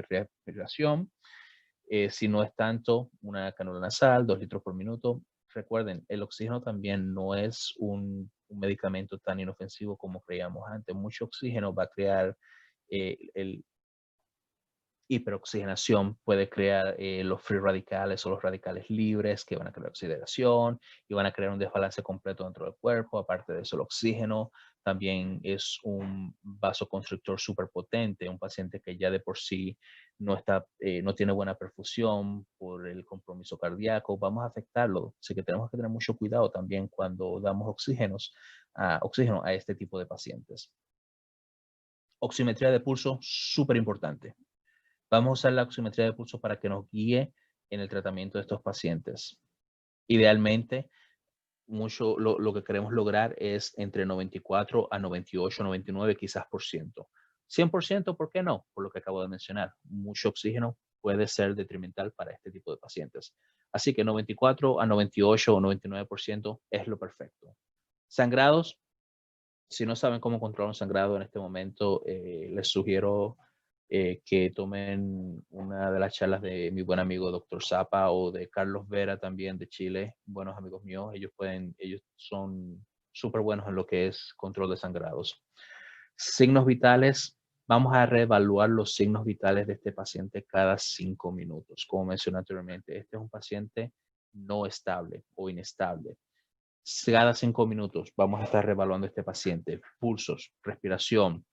respiración. Si no es tanto, una cánula nasal, 2 litros por minuto. Recuerden, el oxígeno también no es un medicamento tan inofensivo como creíamos antes. Mucho oxígeno va a crear el hiperoxigenación, puede crear los free radicales o los radicales libres que van a crear oxidación y van a crear un desbalance completo dentro del cuerpo. Aparte de eso, el oxígeno también es un vasoconstrictor súper potente. Un paciente que ya de por sí no tiene buena perfusión por el compromiso cardíaco, vamos a afectarlo. Así que tenemos que tener mucho cuidado también cuando damos oxígeno a este tipo de pacientes. Oximetría de pulso, súper importante. Vamos a usar la oximetría de pulso para que nos guíe en el tratamiento de estos pacientes. Idealmente, lo que queremos lograr es entre 94 a 98, 99 quizás por ciento. 100%, ¿por qué no? Por lo que acabo de mencionar, mucho oxígeno puede ser detrimental para este tipo de pacientes. Así que 94 a 98 o 99% es lo perfecto. Sangrados, si no saben cómo controlar un sangrado en este momento, les sugiero que tomen una de las charlas de mi buen amigo Dr. Zapa o de Carlos Vera también de Chile, buenos amigos míos. Ellos son súper buenos en lo que es control de sangrados. Signos vitales, vamos a reevaluar los signos vitales de este paciente cada 5 minutos. Como mencioné anteriormente, este es un paciente no estable o inestable. Cada 5 minutos vamos a estar reevaluando este paciente. Pulsos, respiración,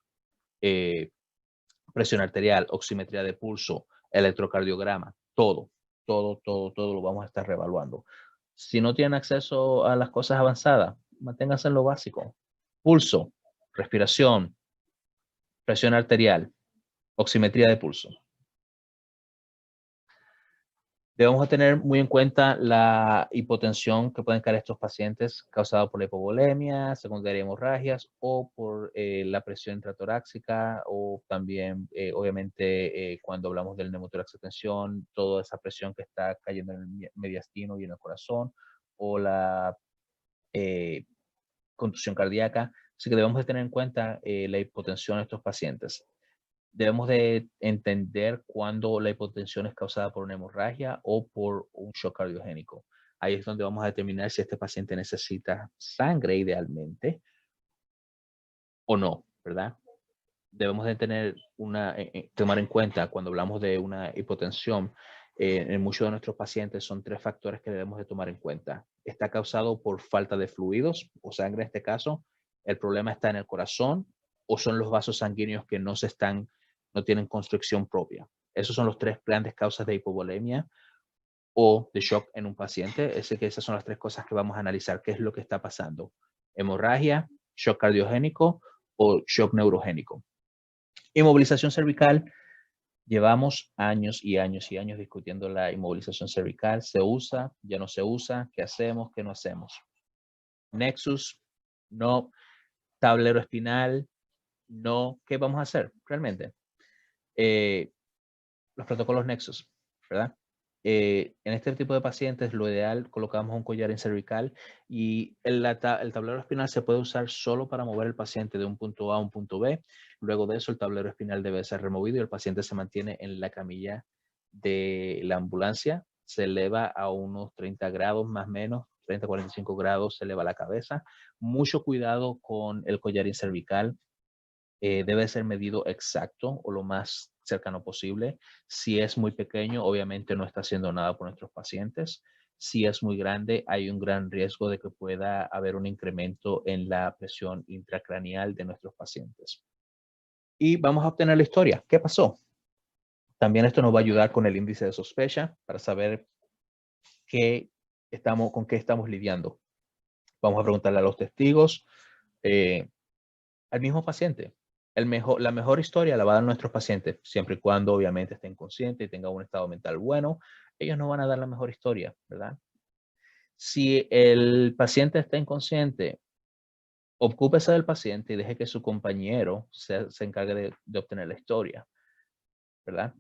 presión arterial, oximetría de pulso, electrocardiograma, todo lo vamos a estar reevaluando. Si no tienen acceso a las cosas avanzadas, manténganse en lo básico. Pulso, respiración, presión arterial, oximetría de pulso. Debemos tener muy en cuenta la hipotensión que pueden caer estos pacientes causada por la hipovolemia, secundaria hemorragias o por la presión intratorácica o también, obviamente, cuando hablamos del neumotórax de tensión, toda esa presión que está cayendo en el mediastino y en el corazón o la contusión cardíaca. Así que debemos de tener en cuenta la hipotensión de estos pacientes. Debemos de entender cuándo la hipotensión es causada por una hemorragia o por un shock cardiogénico. Ahí es donde vamos a determinar si este paciente necesita sangre idealmente o no, ¿verdad? Debemos de tener tomar en cuenta cuando hablamos de una hipotensión, en muchos de nuestros pacientes son 3 factores que debemos de tomar en cuenta. Está causado por falta de fluidos o sangre en este caso, el problema está en el corazón o son los vasos sanguíneos que no tienen construcción propia. Esos son los 3 grandes causas de hipovolemia o de shock en un paciente. Así que esas son las 3 cosas que vamos a analizar, qué es lo que está pasando. Hemorragia, shock cardiogénico o shock neurogénico. Inmovilización cervical. Llevamos años y años y años discutiendo la inmovilización cervical. ¿Se usa? ¿Ya no se usa? ¿Qué hacemos? ¿Qué no hacemos? Nexus, no. Tablero espinal, no. ¿Qué vamos a hacer realmente? Los protocolos Nexus, ¿verdad? En este tipo de pacientes, lo ideal, colocamos un collar en cervical y el tablero espinal se puede usar solo para mover el paciente de un punto A a un punto B. Luego de eso, el tablero espinal debe ser removido y el paciente se mantiene en la camilla de la ambulancia. Se eleva a unos 30 grados más o menos, 30, 45 grados, se eleva la cabeza. Mucho cuidado con el collarín cervical. Debe ser medido exacto o lo más cercano posible. Si es muy pequeño, obviamente no está haciendo nada por nuestros pacientes. Si es muy grande, hay un gran riesgo de que pueda haber un incremento en la presión intracraneal de nuestros pacientes. Y vamos a obtener la historia. ¿Qué pasó? También esto nos va a ayudar con el índice de sospecha para saber con qué estamos lidiando. Vamos a preguntarle a los testigos, al mismo paciente. La mejor historia la va a dar nuestros pacientes, siempre y cuando obviamente estén conscientes y tengan un estado mental bueno. Ellos nos van a dar la mejor historia, ¿verdad? Si el paciente está inconsciente, ocúpese del paciente y deje que su compañero se encargue de obtener la historia, ¿verdad?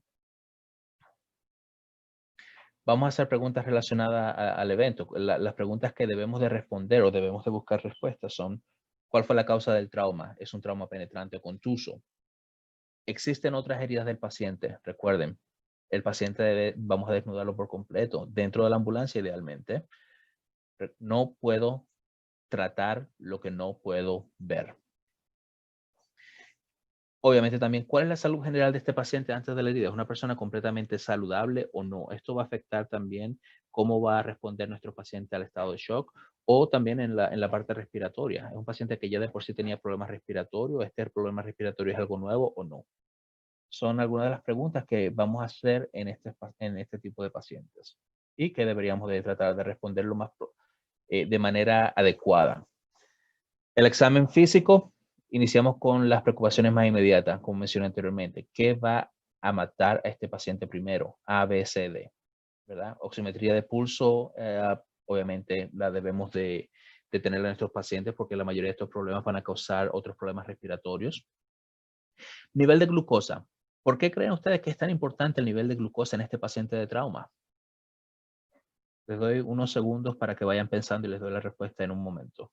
Vamos a hacer preguntas relacionadas al evento. Las preguntas que debemos de responder o debemos de buscar respuestas son: ¿cuál fue la causa del trauma? ¿Es un trauma penetrante o contuso? ¿Existen otras heridas del paciente? Recuerden, el paciente vamos a desnudarlo por completo, dentro de la ambulancia idealmente. No puedo tratar lo que no puedo ver. Obviamente también, ¿cuál es la salud general de este paciente antes de la herida? ¿Es una persona completamente saludable o no? Esto va a afectar también cómo va a responder nuestro paciente al estado de shock o también en la parte respiratoria. ¿Es un paciente que ya de por sí tenía problemas respiratorios? ¿Este problema respiratorio es algo nuevo o no? Son algunas de las preguntas que vamos a hacer en este tipo de pacientes y que deberíamos de tratar de responder de manera adecuada. El examen físico, iniciamos con las preocupaciones más inmediatas, como mencioné anteriormente. ¿Qué va a matar a este paciente primero? A, B, C, D, ¿verdad? Oximetría de pulso, obviamente la debemos de tener en nuestros pacientes porque la mayoría de estos problemas van a causar otros problemas respiratorios. Nivel de glucosa. ¿Por qué creen ustedes que es tan importante el nivel de glucosa en este paciente de trauma? Les doy unos segundos para que vayan pensando y les doy la respuesta en un momento.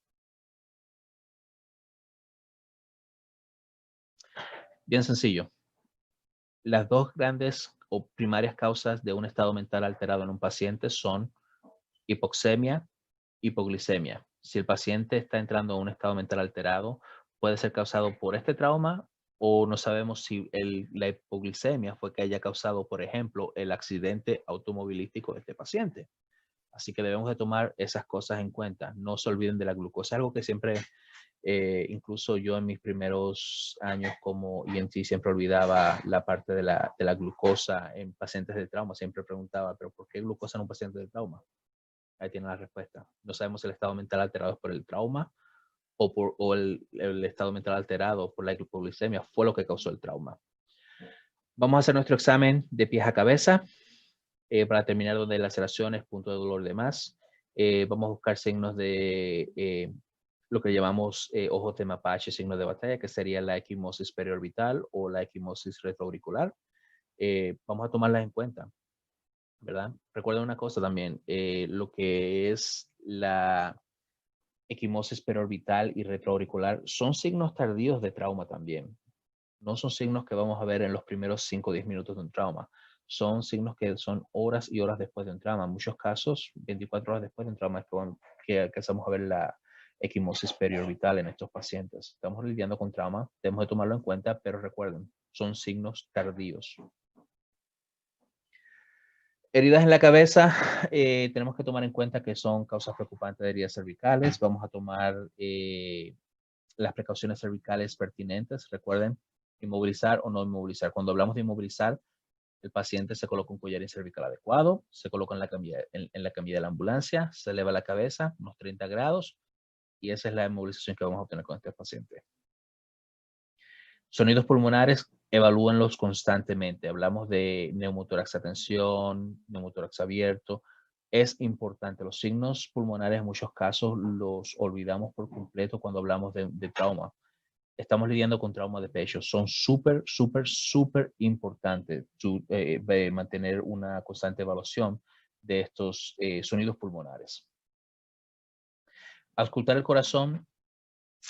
Bien sencillo. Las dos grandes o primarias causas de un estado mental alterado en un paciente son hipoxemia, hipoglicemia. Si el paciente está entrando en un estado mental alterado, puede ser causado por este trauma o no sabemos si la hipoglicemia fue que haya causado, por ejemplo, el accidente automovilístico de este paciente. Así que debemos de tomar esas cosas en cuenta. No se olviden de la glucosa. Algo que siempre, incluso yo en mis primeros años como ENT, siempre olvidaba la parte de la glucosa en pacientes de trauma. Siempre preguntaba, ¿pero por qué glucosa en un paciente de trauma? Ahí tiene la respuesta. No sabemos si el estado mental alterado es por el trauma o el estado mental alterado por la hipoglicemia fue lo que causó el trauma. Vamos a hacer nuestro examen de pies a cabeza. Para terminar, donde laceraciones, punto de dolor y demás. Vamos a buscar signos de lo que llamamos ojos de mapache, signos de batalla, que sería la equimosis periorbital o la equimosis retroauricular. Vamos a tomarlas en cuenta, ¿verdad? Recuerden una cosa también, lo que es la equimosis periorbital y retroauricular son signos tardíos de trauma también. No son signos que vamos a ver en los primeros 5 o 10 minutos de un trauma. Son signos que son horas y horas después de un trauma. En muchos casos, 24 horas después de un trauma es que empezamos a ver la equimosis periorbital en estos pacientes. Estamos lidiando con trauma, tenemos que tomarlo en cuenta, pero recuerden, son signos tardíos. Heridas en la cabeza, tenemos que tomar en cuenta que son causas preocupantes de heridas cervicales. Vamos a tomar las precauciones cervicales pertinentes. Recuerden, inmovilizar o no inmovilizar. Cuando hablamos de inmovilizar, el paciente se coloca un collarín cervical adecuado, se coloca en la camilla de la ambulancia, se eleva la cabeza unos 30 grados y esa es la inmovilización que vamos a obtener con este paciente. Sonidos pulmonares, evalúenlos constantemente. Hablamos de neumotórax a tensión, neumotórax abierto. Es importante. Los signos pulmonares en muchos casos los olvidamos por completo cuando hablamos de trauma. Estamos lidiando con trauma de pecho. Son súper, súper, súper importantes mantener una constante evaluación de estos sonidos pulmonares. Auscultar el corazón.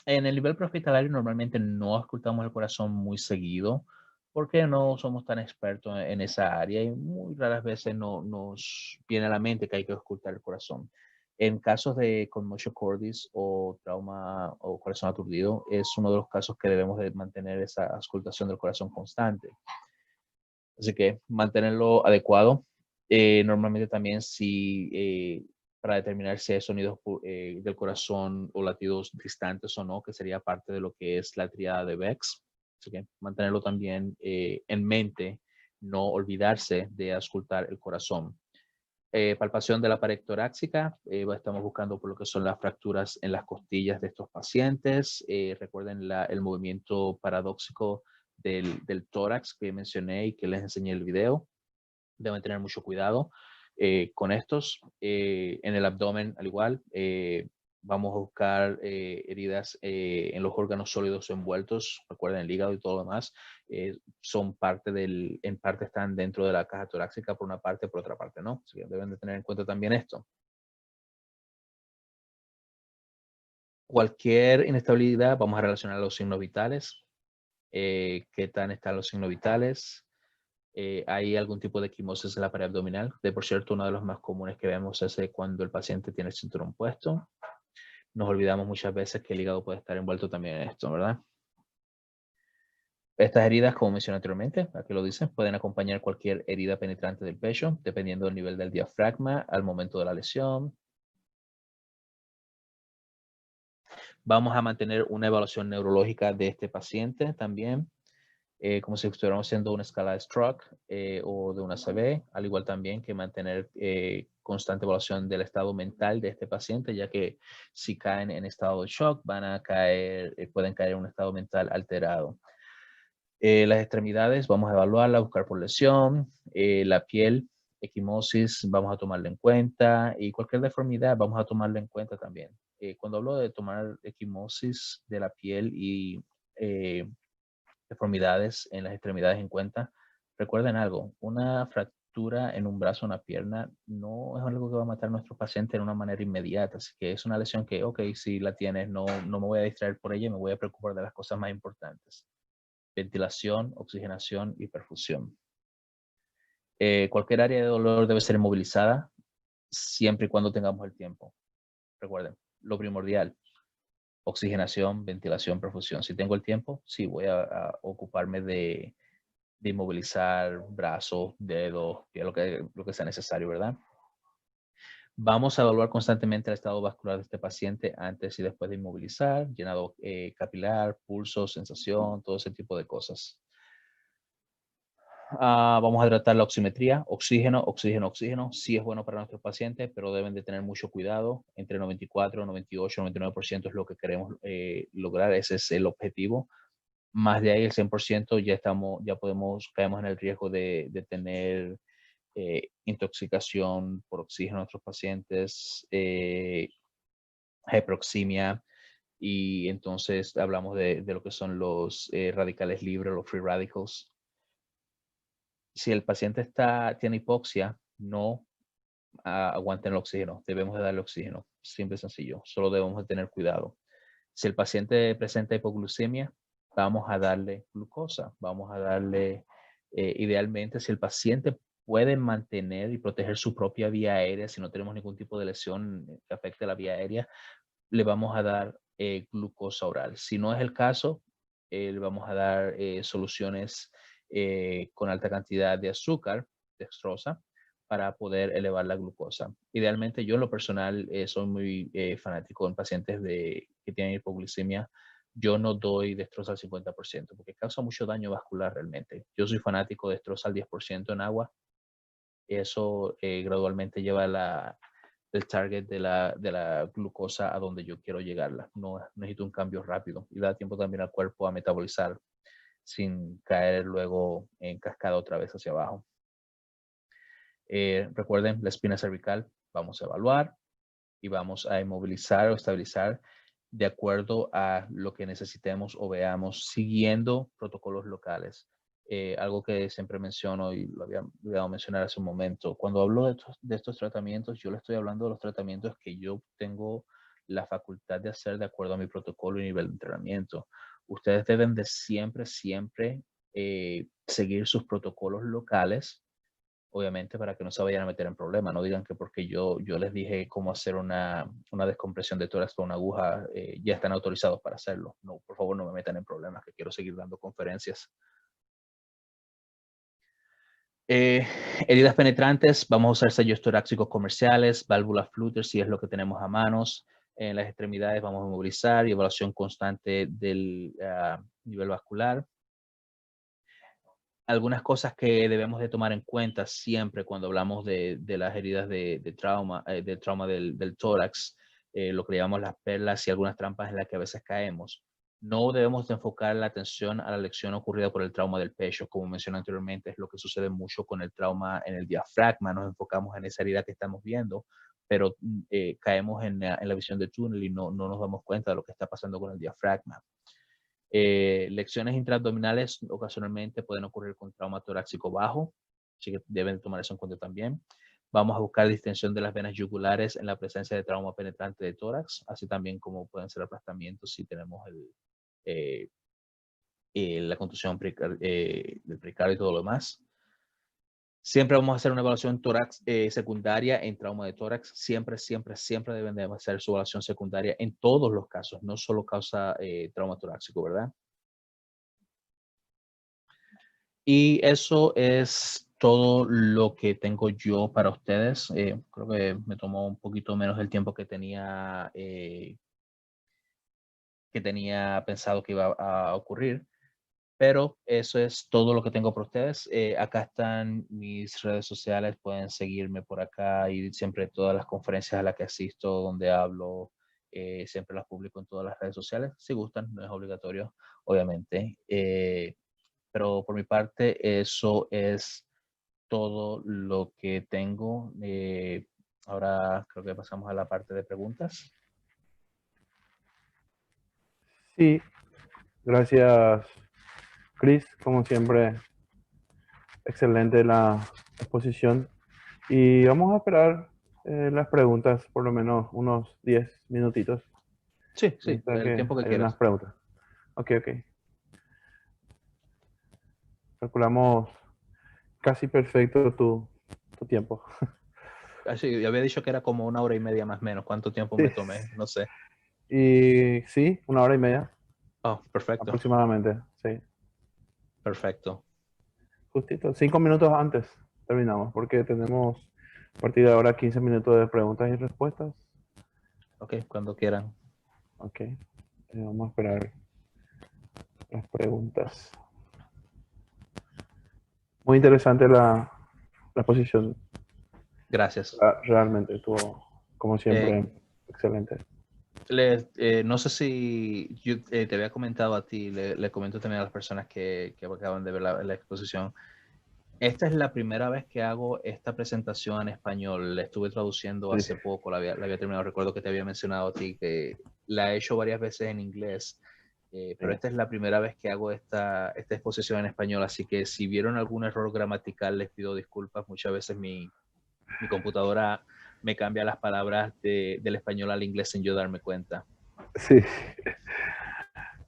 En el nivel prehospitalario normalmente no auscultamos el corazón muy seguido porque no somos tan expertos en esa área y muy raras veces no nos viene a la mente que hay que auscultar el corazón. En casos de conmotion cordis o trauma o corazón aturdido, es uno de los casos que debemos de mantener esa auscultación del corazón constante. Así que mantenerlo adecuado. Normalmente también si para determinar si hay sonidos del corazón o latidos distantes o no, que sería parte de lo que es la triada de Bex. Así que mantenerlo también en mente, no olvidarse de auscultar el corazón. Palpación de la pared torácica, estamos buscando por lo que son las fracturas en las costillas de estos pacientes. Recuerden el movimiento paradójico del tórax que mencioné y que les enseñé el video. Deben tener mucho cuidado con estos. En el abdomen, al igual, vamos a buscar heridas en los órganos sólidos envueltos. Recuerden, el hígado y todo lo demás son en parte están dentro de la caja torácica por una parte, por otra parte no. Así que deben de tener en cuenta también esto. Cualquier inestabilidad, vamos a relacionar a los signos vitales. ¿Qué tan están los signos vitales? Hay algún tipo de equimosis en la pared abdominal. De por cierto, uno de los más comunes que vemos es cuando el paciente tiene el cinturón puesto. Nos olvidamos muchas veces que el hígado puede estar envuelto también en esto, ¿verdad? Estas heridas, como mencioné anteriormente, aquí lo dicen, pueden acompañar cualquier herida penetrante del pecho, dependiendo del nivel del diafragma al momento de la lesión. Vamos a mantener una evaluación neurológica de este paciente también. Como si estuviéramos haciendo una escala de Stroke o de una ACV, al igual también que mantener constante evaluación del estado mental de este paciente, ya que si caen en estado de shock, van a caer, pueden caer en un estado mental alterado. Las extremidades, vamos a evaluarla, buscar por lesión, la piel, equimosis, vamos a tomarla en cuenta, y cualquier deformidad, vamos a tomarla en cuenta también. Cuando hablo de tomar equimosis de la piel y deformidades en las extremidades en cuenta, recuerden algo, una fractura en un brazo o una pierna no es algo que va a matar a nuestro paciente de una manera inmediata, así que es una lesión que, ok, si la tienes, no me voy a distraer por ella, me voy a preocupar de las cosas más importantes. Ventilación, oxigenación y perfusión. Cualquier área de dolor debe ser inmovilizada siempre y cuando tengamos el tiempo. Recuerden, lo primordial, oxigenación, ventilación, perfusión. Si tengo el tiempo, sí, voy a ocuparme de inmovilizar brazos, dedos, lo que sea necesario, ¿verdad? Vamos a evaluar constantemente el estado vascular de este paciente antes y después de inmovilizar, llenado capilar, pulso, sensación, todo ese tipo de cosas. Vamos a tratar la oximetría, oxígeno, oxígeno, oxígeno. Sí es bueno para nuestros pacientes, pero deben de tener mucho cuidado. Entre 94, 98, 99% es lo que queremos lograr. Ese es el objetivo. Más de ahí, el 100%, caemos en el riesgo de tener intoxicación por oxígeno en otros pacientes, hipoxemia, y entonces hablamos de lo que son los radicales libres, los free radicals. Si el paciente tiene hipoxia, no aguanten el oxígeno, debemos de darle oxígeno, simple y sencillo, solo debemos de tener cuidado. Si el paciente presenta hipoglucemia, vamos a darle glucosa, vamos a darle, idealmente, si el paciente puede mantener y proteger su propia vía aérea, si no tenemos ningún tipo de lesión que afecte la vía aérea, le vamos a dar glucosa oral. Si no es el caso, le vamos a dar soluciones con alta cantidad de azúcar, dextrosa, para poder elevar la glucosa. Idealmente, yo en lo personal soy muy fanático en pacientes que tienen hipoglucemia. Yo no doy dextrosa al 50% porque causa mucho daño vascular realmente. Yo soy fanático de dextrosa al 10% en agua. Eso gradualmente lleva el target de la glucosa a donde yo quiero llegarla. No necesito un cambio rápido y da tiempo también al cuerpo a metabolizar sin caer luego en cascada otra vez hacia abajo. Recuerden, la espina cervical vamos a evaluar y vamos a inmovilizar o estabilizar de acuerdo a lo que necesitemos o veamos, siguiendo protocolos locales. Algo que siempre menciono y lo había olvidado mencionar hace un momento, cuando hablo de estos tratamientos, yo le estoy hablando de los tratamientos que yo tengo la facultad de hacer de acuerdo a mi protocolo y nivel de entrenamiento. Ustedes deben de siempre, siempre seguir sus protocolos locales, obviamente, para que no se vayan a meter en problemas. No digan que porque yo les dije cómo hacer una descompresión de tórax con una aguja, ya están autorizados para hacerlo. No, por favor, no me metan en problemas, que quiero seguir dando conferencias. Heridas penetrantes, vamos a usar sellos torácicos comerciales, válvulas Flutter si es lo que tenemos a manos. En las extremidades vamos a movilizar y evaluación constante del nivel vascular. Algunas cosas que debemos de tomar en cuenta siempre cuando hablamos de las heridas de trauma, del trauma del tórax, lo que llamamos las perlas y algunas trampas en las que a veces caemos. No debemos de enfocar la atención a la lesión ocurrida por el trauma del pecho. Como mencioné anteriormente, es lo que sucede mucho con el trauma en el diafragma. Nos enfocamos en esa herida que estamos viendo, pero caemos en la visión de túnel y no nos damos cuenta de lo que está pasando con el diafragma. Lecciones intraabdominales ocasionalmente pueden ocurrir con trauma torácico bajo, así que deben tomar eso en cuenta también. Vamos a buscar distensión de las venas yugulares en la presencia de trauma penetrante de tórax, así también como pueden ser aplastamientos si tenemos la contusión del precardio y todo lo demás. Siempre vamos a hacer una evaluación tórax secundaria en trauma de tórax. Siempre, siempre, siempre deben de hacer su evaluación secundaria en todos los casos, no solo causa trauma torácico, ¿verdad? Y eso es todo lo que tengo yo para ustedes. Creo que me tomó un poquito menos del tiempo que tenía pensado que iba a ocurrir. Pero eso es todo lo que tengo para ustedes. Acá están mis redes sociales. Pueden seguirme por acá y siempre todas las conferencias a las que asisto, donde hablo, siempre las publico en todas las redes sociales. Si gustan, no es obligatorio, obviamente. Pero por mi parte, eso es todo lo que tengo. Ahora creo que pasamos a la parte de preguntas. Sí, gracias, Chris. Como siempre, excelente la exposición. Y vamos a esperar las preguntas, por lo menos unos 10 minutitos. Sí, Mientras el que tiempo que hay unas quieras. preguntas. Ok. Calculamos casi perfecto tu tiempo. Así, yo había dicho que era como 1 hora y media más o menos. ¿Cuánto tiempo Sí. me tomé? No sé. Y sí, 1 hora y media Oh, perfecto. aproximadamente. Sí, Perfecto. justito. 5 minutos antes terminamos, porque tenemos a partir de ahora 15 minutos de preguntas y respuestas. Ok, cuando quieran. Ok, vamos a esperar las preguntas. Muy interesante la exposición. Gracias. Realmente estuvo, como Eh, siempre, excelente. no sé si yo te había comentado a ti, le comento también a las personas que acaban de ver la exposición. Esta es la primera vez que hago esta presentación en español. La estuve traduciendo Sí, hace poco, la había terminado. Recuerdo que te había mencionado a ti que la he hecho varias veces en inglés, pero sí. esta es la primera vez que hago esta exposición en español. Así que si vieron algún error gramatical, les pido disculpas. Muchas veces mi computadora me cambia las palabras del español al inglés sin yo darme cuenta. Sí,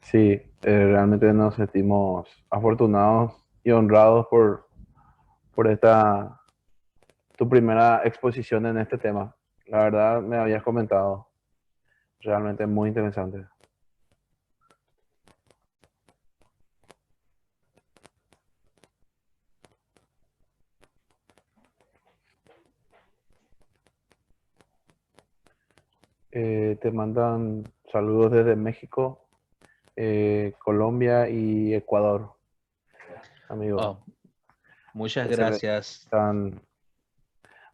sí, realmente nos sentimos afortunados y honrados por esta, tu primera exposición en este tema. La verdad, me habías comentado, realmente muy interesante. Te mandan saludos desde México, Colombia y Ecuador, amigo. Oh, muchas Excelente. gracias. Están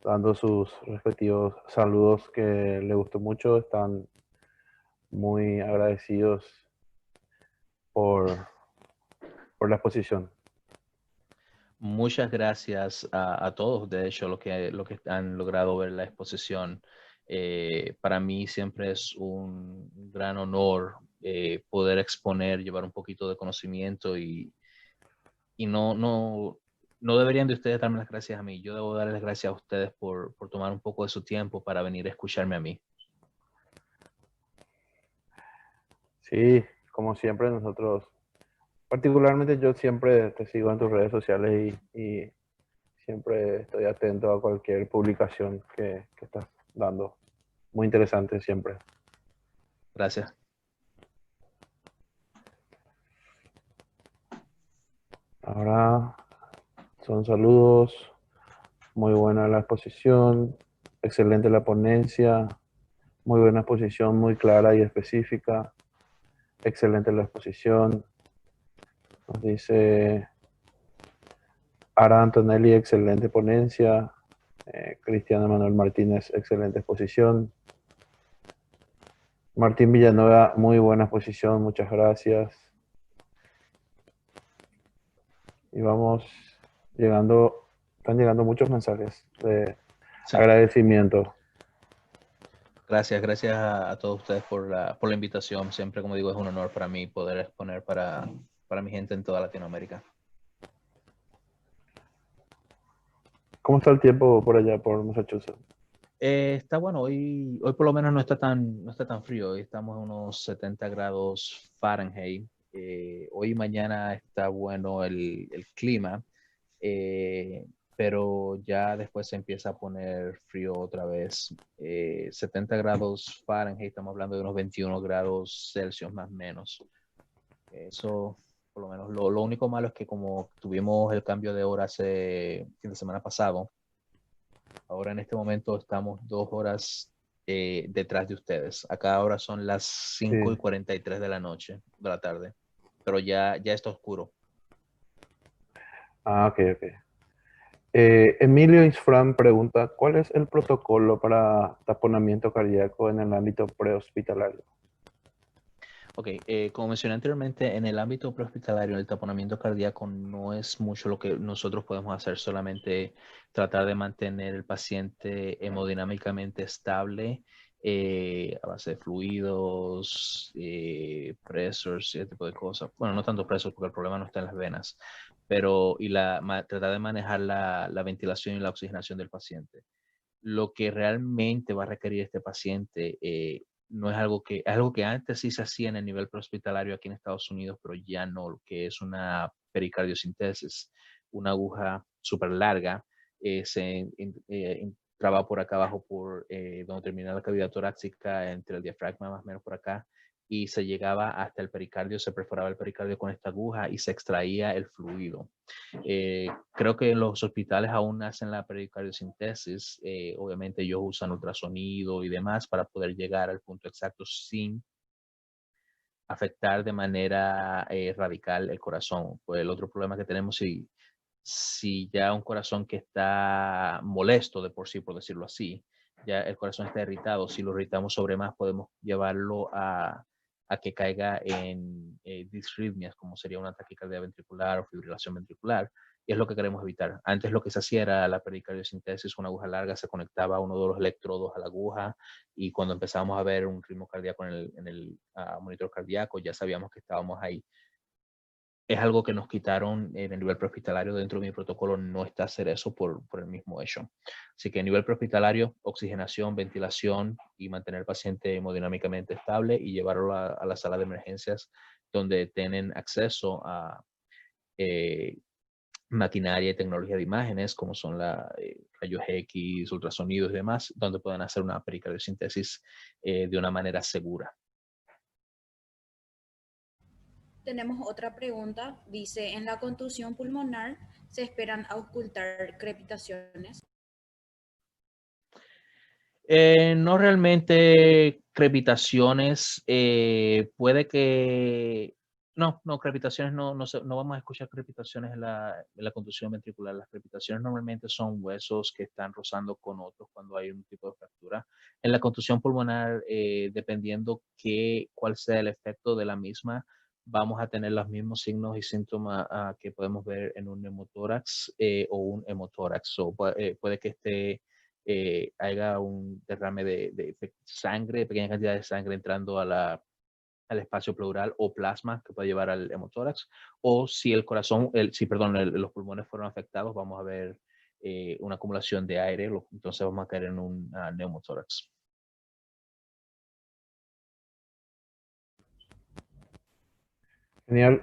dando sus respectivos saludos que le gustó mucho. Están muy agradecidos por, por la exposición. Muchas gracias a todos, de hecho, lo que han logrado ver la exposición. Para mí siempre es un gran honor poder exponer, llevar un poquito de conocimiento y no deberían de ustedes darme las gracias a mí. Yo debo darles las gracias a ustedes por tomar un poco de su tiempo para venir a escucharme a mí. Sí, como siempre nosotros, particularmente yo siempre te sigo en tus redes sociales y siempre estoy atento a cualquier publicación que estás dando. Muy interesante siempre. Gracias. Ahora son saludos, muy buena la exposición, excelente la ponencia, muy buena exposición, muy clara y específica, excelente la exposición. Nos dice Ara Antonelli, excelente ponencia. Cristiano Manuel Martínez, excelente exposición. Martín Villanueva, muy buena exposición, muchas gracias. Y vamos llegando, están llegando muchos mensajes de Sí. agradecimiento. Gracias a todos ustedes por la invitación. Siempre, como digo, es un honor para mí poder exponer para mi gente en toda Latinoamérica. ¿Cómo está el tiempo por allá, por Massachusetts? Está bueno, hoy por lo menos no está tan frío, hoy estamos a unos 70 grados Fahrenheit. Hoy y mañana está bueno el clima, eh, pero ya después se empieza a poner frío otra vez. 70 grados Fahrenheit, estamos hablando de unos 21 grados Celsius más o menos. Eso, por lo menos, lo único malo es que como tuvimos el cambio de hora hace fin de semana pasado, ahora en este momento estamos 2 horas detrás de ustedes. Acá ahora son las Sí. 5:43 de la noche, de la tarde, pero ya está oscuro. Ah, ok, ok. Emilio Isfran pregunta, ¿cuál es el protocolo para taponamiento cardíaco en el ámbito prehospitalario? Ok, como mencioné anteriormente, en el ámbito prehospitalario, el taponamiento cardíaco no es mucho lo que nosotros podemos hacer, solamente tratar de mantener el paciente hemodinámicamente estable a base de fluidos, pressors, ese tipo de cosas. Bueno, no tanto pressors porque el problema no está en las venas, pero tratar de manejar la ventilación y la oxigenación del paciente. Lo que realmente va a requerir este paciente no es algo que antes sí se hacía en el nivel prehospitalario aquí en Estados Unidos, pero ya no, lo que es una pericardiocintesis, una aguja súper larga, entraba por acá abajo, por donde termina la cavidad torácica, entre el diafragma más o menos por acá, y se llegaba hasta el pericardio, se perforaba el pericardio con esta aguja y se extraía el fluido. Creo que en los hospitales aún hacen la pericardiocintesis. Obviamente ellos usan ultrasonido y demás para poder llegar al punto exacto sin afectar de manera radical el corazón. Pues el otro problema que tenemos, si ya un corazón que está molesto de por sí, por decirlo así, ya el corazón está irritado, si lo irritamos sobre más podemos llevarlo a que caiga en disritmias, como sería una taquicardia ventricular o fibrilación ventricular, y es lo que queremos evitar. Antes lo que se hacía era la pericardiocentesis, una aguja larga, se conectaba uno de los electrodos a la aguja, y cuando empezamos a ver un ritmo cardíaco en el monitor cardíaco, ya sabíamos que estábamos ahí. Es algo que nos quitaron en el nivel prehospitalario. Dentro de mi protocolo no está hacer eso por el mismo hecho. Así que a nivel prehospitalario, oxigenación, ventilación y mantener al paciente hemodinámicamente estable y llevarlo a la sala de emergencias donde tienen acceso a maquinaria y tecnología de imágenes como son la rayos X, ultrasonidos y demás, donde pueden hacer una pericardiocentesis de una manera segura. Tenemos otra pregunta. Dice, en la contusión pulmonar se esperan auscultar crepitaciones. No realmente crepitaciones. Puede que... No, crepitaciones no vamos a escuchar crepitaciones en la contusión ventricular. Las crepitaciones normalmente son huesos que están rozando con otros cuando hay un tipo de fractura. En la contusión pulmonar, dependiendo cuál sea el efecto de la misma, vamos a tener los mismos signos y síntomas que podemos ver en un neumotórax o un hemotórax. Puede que haya un derrame de sangre, pequeña cantidad de sangre entrando al espacio pleural o plasma que puede llevar al hemotórax, o si el corazón, los pulmones fueron afectados, vamos a ver una acumulación de aire, entonces vamos a caer en un neumotórax. Genial.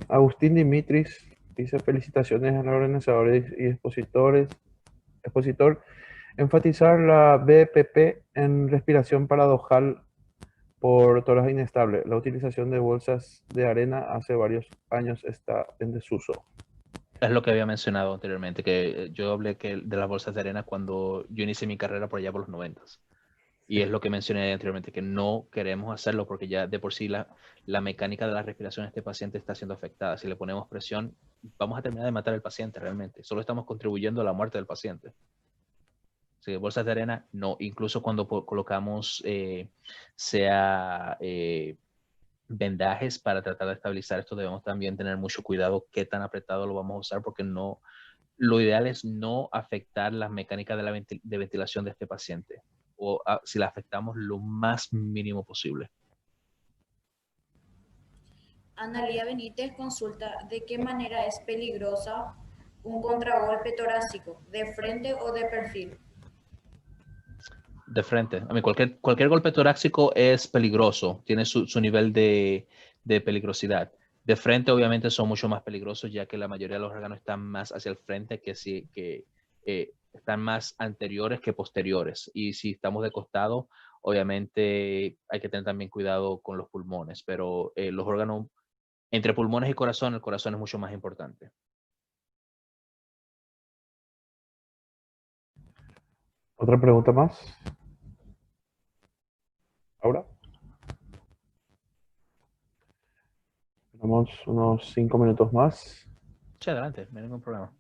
Agustín Dimitris dice felicitaciones a los organizadores y expositor. Enfatizar la BPP en respiración paradojal por toras inestables. La utilización de bolsas de arena hace varios años está en desuso. Es lo que había mencionado anteriormente, que yo hablé de las bolsas de arena cuando yo inicié mi carrera por allá por los 90. Y es lo que mencioné anteriormente, que no queremos hacerlo porque ya de por sí la mecánica de la respiración de este paciente está siendo afectada. Si le ponemos presión, vamos a terminar de matar al paciente realmente. Solo estamos contribuyendo a la muerte del paciente. Así que bolsas de arena, no. Incluso cuando colocamos vendajes para tratar de estabilizar esto, debemos también tener mucho cuidado qué tan apretado lo vamos a usar, porque no, lo ideal es no afectar las mecánicas de ventilación de este paciente, o si la afectamos lo más mínimo posible. Analía Benítez consulta de qué manera es peligrosa un contragolpe torácico, de frente o de perfil. De frente. A mí cualquier golpe torácico es peligroso, tiene su nivel de peligrosidad. De frente obviamente son mucho más peligrosos, ya que la mayoría de los órganos están más hacia el frente, que están más anteriores que posteriores. Y si estamos de costado, obviamente hay que tener también cuidado con los pulmones, pero los órganos entre pulmones y corazón, el corazón es mucho más importante. ¿Otra pregunta más? ¿Ahora? Tenemos unos 5 minutos más. Sí, adelante, no hay ningún problema.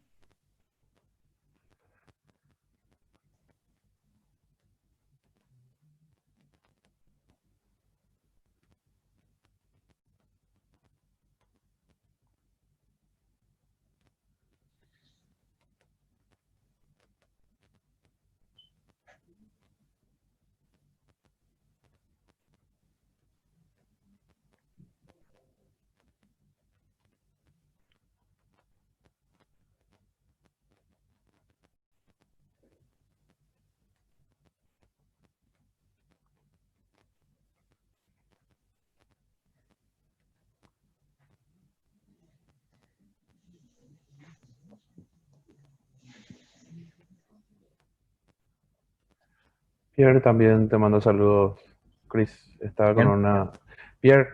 Pierre también te mando saludos. Chris está con Bien. una... Pierre.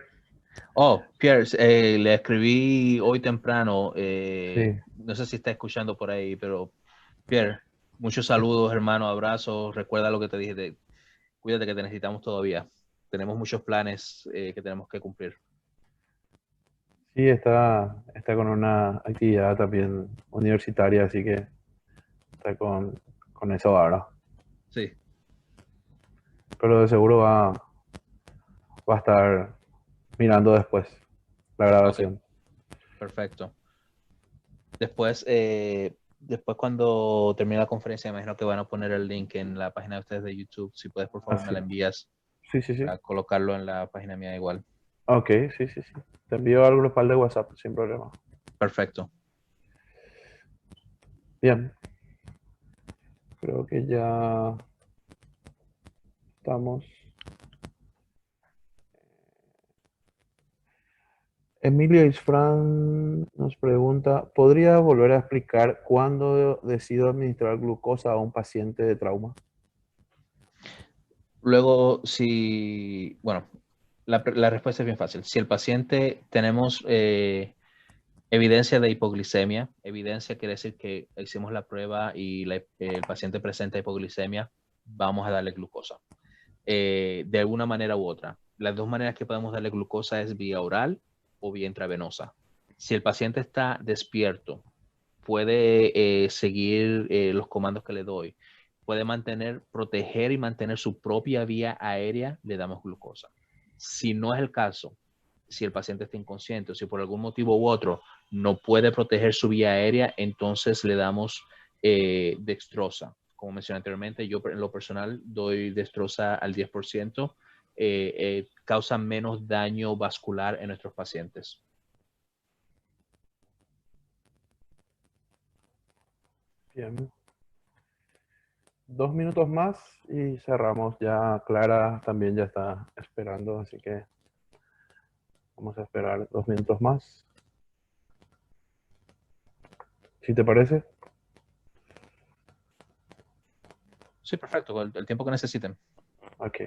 Oh, Pierre, le escribí hoy temprano. Sí. No sé si está escuchando por ahí, pero Pierre, muchos saludos, hermano, abrazos. Recuerda lo que te dije, cuídate que te necesitamos todavía. Tenemos muchos planes que tenemos que cumplir. Sí, está con una actividad también universitaria, así que está con eso ahora. Sí. Pero de seguro va a estar mirando después la grabación. Perfecto. Después, después cuando termine la conferencia, me imagino que van a poner el link en la página de ustedes de YouTube. Si puedes, por favor, me la envías Sí, sí, sí. para colocarlo en la página mía igual. Ok, sí, sí, sí. Te envío al grupal de WhatsApp sin problema. Perfecto. Bien. Creo que ya estamos. Emilio Isfran nos pregunta, ¿podría volver a explicar cuándo decido administrar glucosa a un paciente de trauma? Luego, bueno, la respuesta es bien fácil. Si el paciente tenemos evidencia de hipoglicemia, evidencia quiere decir que hicimos la prueba y el paciente presenta hipoglicemia, vamos a darle glucosa. De alguna manera u otra. Las dos maneras que podemos darle glucosa es vía oral o vía intravenosa. Si el paciente está despierto, puede seguir los comandos que le doy, puede proteger y mantener su propia vía aérea, le damos glucosa. Si no es el caso, si el paciente está inconsciente o si por algún motivo u otro no puede proteger su vía aérea, entonces le damos dextrosa. Como mencioné anteriormente, yo en lo personal doy dextrosa al 10%, causa menos daño vascular en nuestros pacientes. Bien. 2 minutos más y cerramos. Ya Clara también ya está esperando, así que vamos a esperar 2 minutos más. ¿Sí te parece? Sí, perfecto, el tiempo que necesiten. Ok.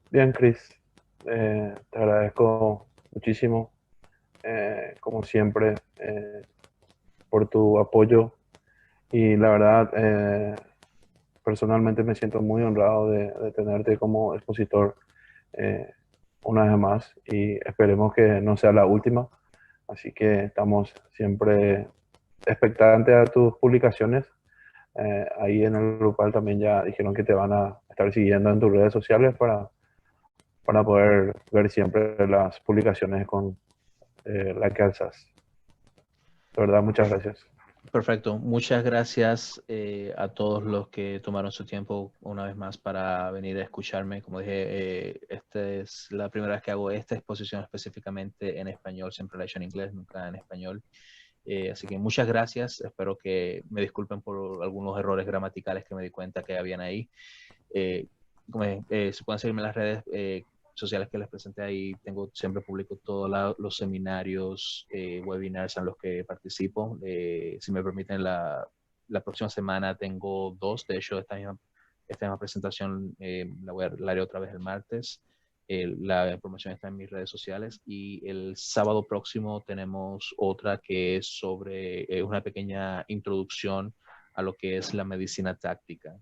Bien, Chris. Te agradezco muchísimo, como siempre, por tu apoyo. Y la verdad, personalmente me siento muy honrado de tenerte como expositor eh, una vez más y esperemos que no sea la última. Así que estamos siempre expectantes a tus publicaciones. Ahí en el grupal también ya dijeron que te van a estar siguiendo en tus redes sociales para poder ver siempre las publicaciones con la que alzas. De verdad, muchas gracias. Perfecto. Muchas gracias a todos los que tomaron su tiempo una vez más para venir a escucharme. Como dije, esta es la primera vez que hago esta exposición específicamente en español. Siempre la he hecho en inglés, nunca en español. Así que muchas gracias. Espero que me disculpen por algunos errores gramaticales que me di cuenta que habían ahí. Se pueden seguirme en las redes sociales que les presenté ahí. Siempre publico todos los seminarios, webinars en los que participo. Si me permiten, la próxima semana tengo 2. De hecho, esta misma presentación la haré otra vez el martes. La información está en mis redes sociales y el sábado próximo tenemos otra que es sobre una pequeña introducción a lo que es la medicina táctica.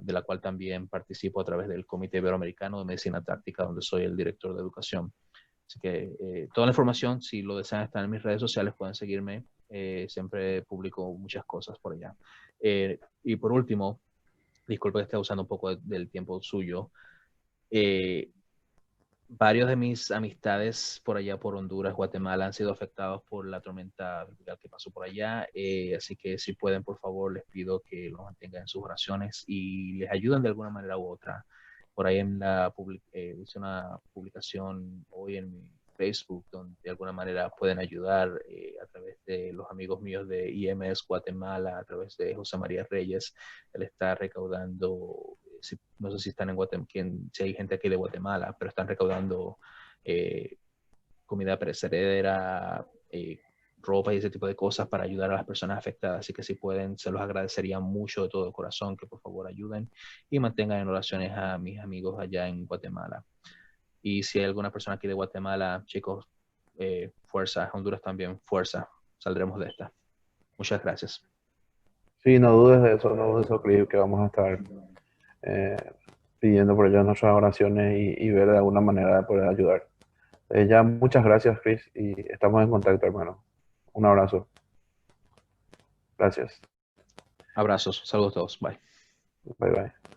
De la cual también participo a través del Comité Iberoamericano de Medicina Táctica, donde soy el director de educación. Así que toda la información, si lo desean, está en mis redes sociales, pueden seguirme. Siempre publico muchas cosas por allá. Y por último, disculpe que esté usando un poco del tiempo suyo. Varios de mis amistades por allá, por Honduras, Guatemala, han sido afectados por la tormenta tropical que pasó por allá. Así que si pueden, por favor, les pido que los mantengan en sus oraciones y les ayuden de alguna manera u otra. Por ahí hice una publicación hoy en mi Facebook, donde de alguna manera pueden ayudar a través de los amigos míos de IMS Guatemala, a través de José María Reyes. Él está recaudando, no sé si están en Guatemala, si hay gente aquí de Guatemala, pero están recaudando comida perecedera, ropa y ese tipo de cosas para ayudar a las personas afectadas. Así que si pueden, se los agradecería mucho de todo corazón que por favor ayuden y mantengan en oraciones a mis amigos allá en Guatemala. Y si hay alguna persona aquí de Guatemala, chicos, fuerza. Honduras también, fuerza. Saldremos de esta. Muchas gracias. Sí, no dudes de eso, no dudes de eso, Chris, que vamos a estar eh, pidiendo por ellos nuestras oraciones y ver de alguna manera de poder ayudar. Ya muchas gracias, Chris, y estamos en contacto, hermano. Un abrazo. Gracias. Abrazos. Saludos a todos. Bye. Bye bye.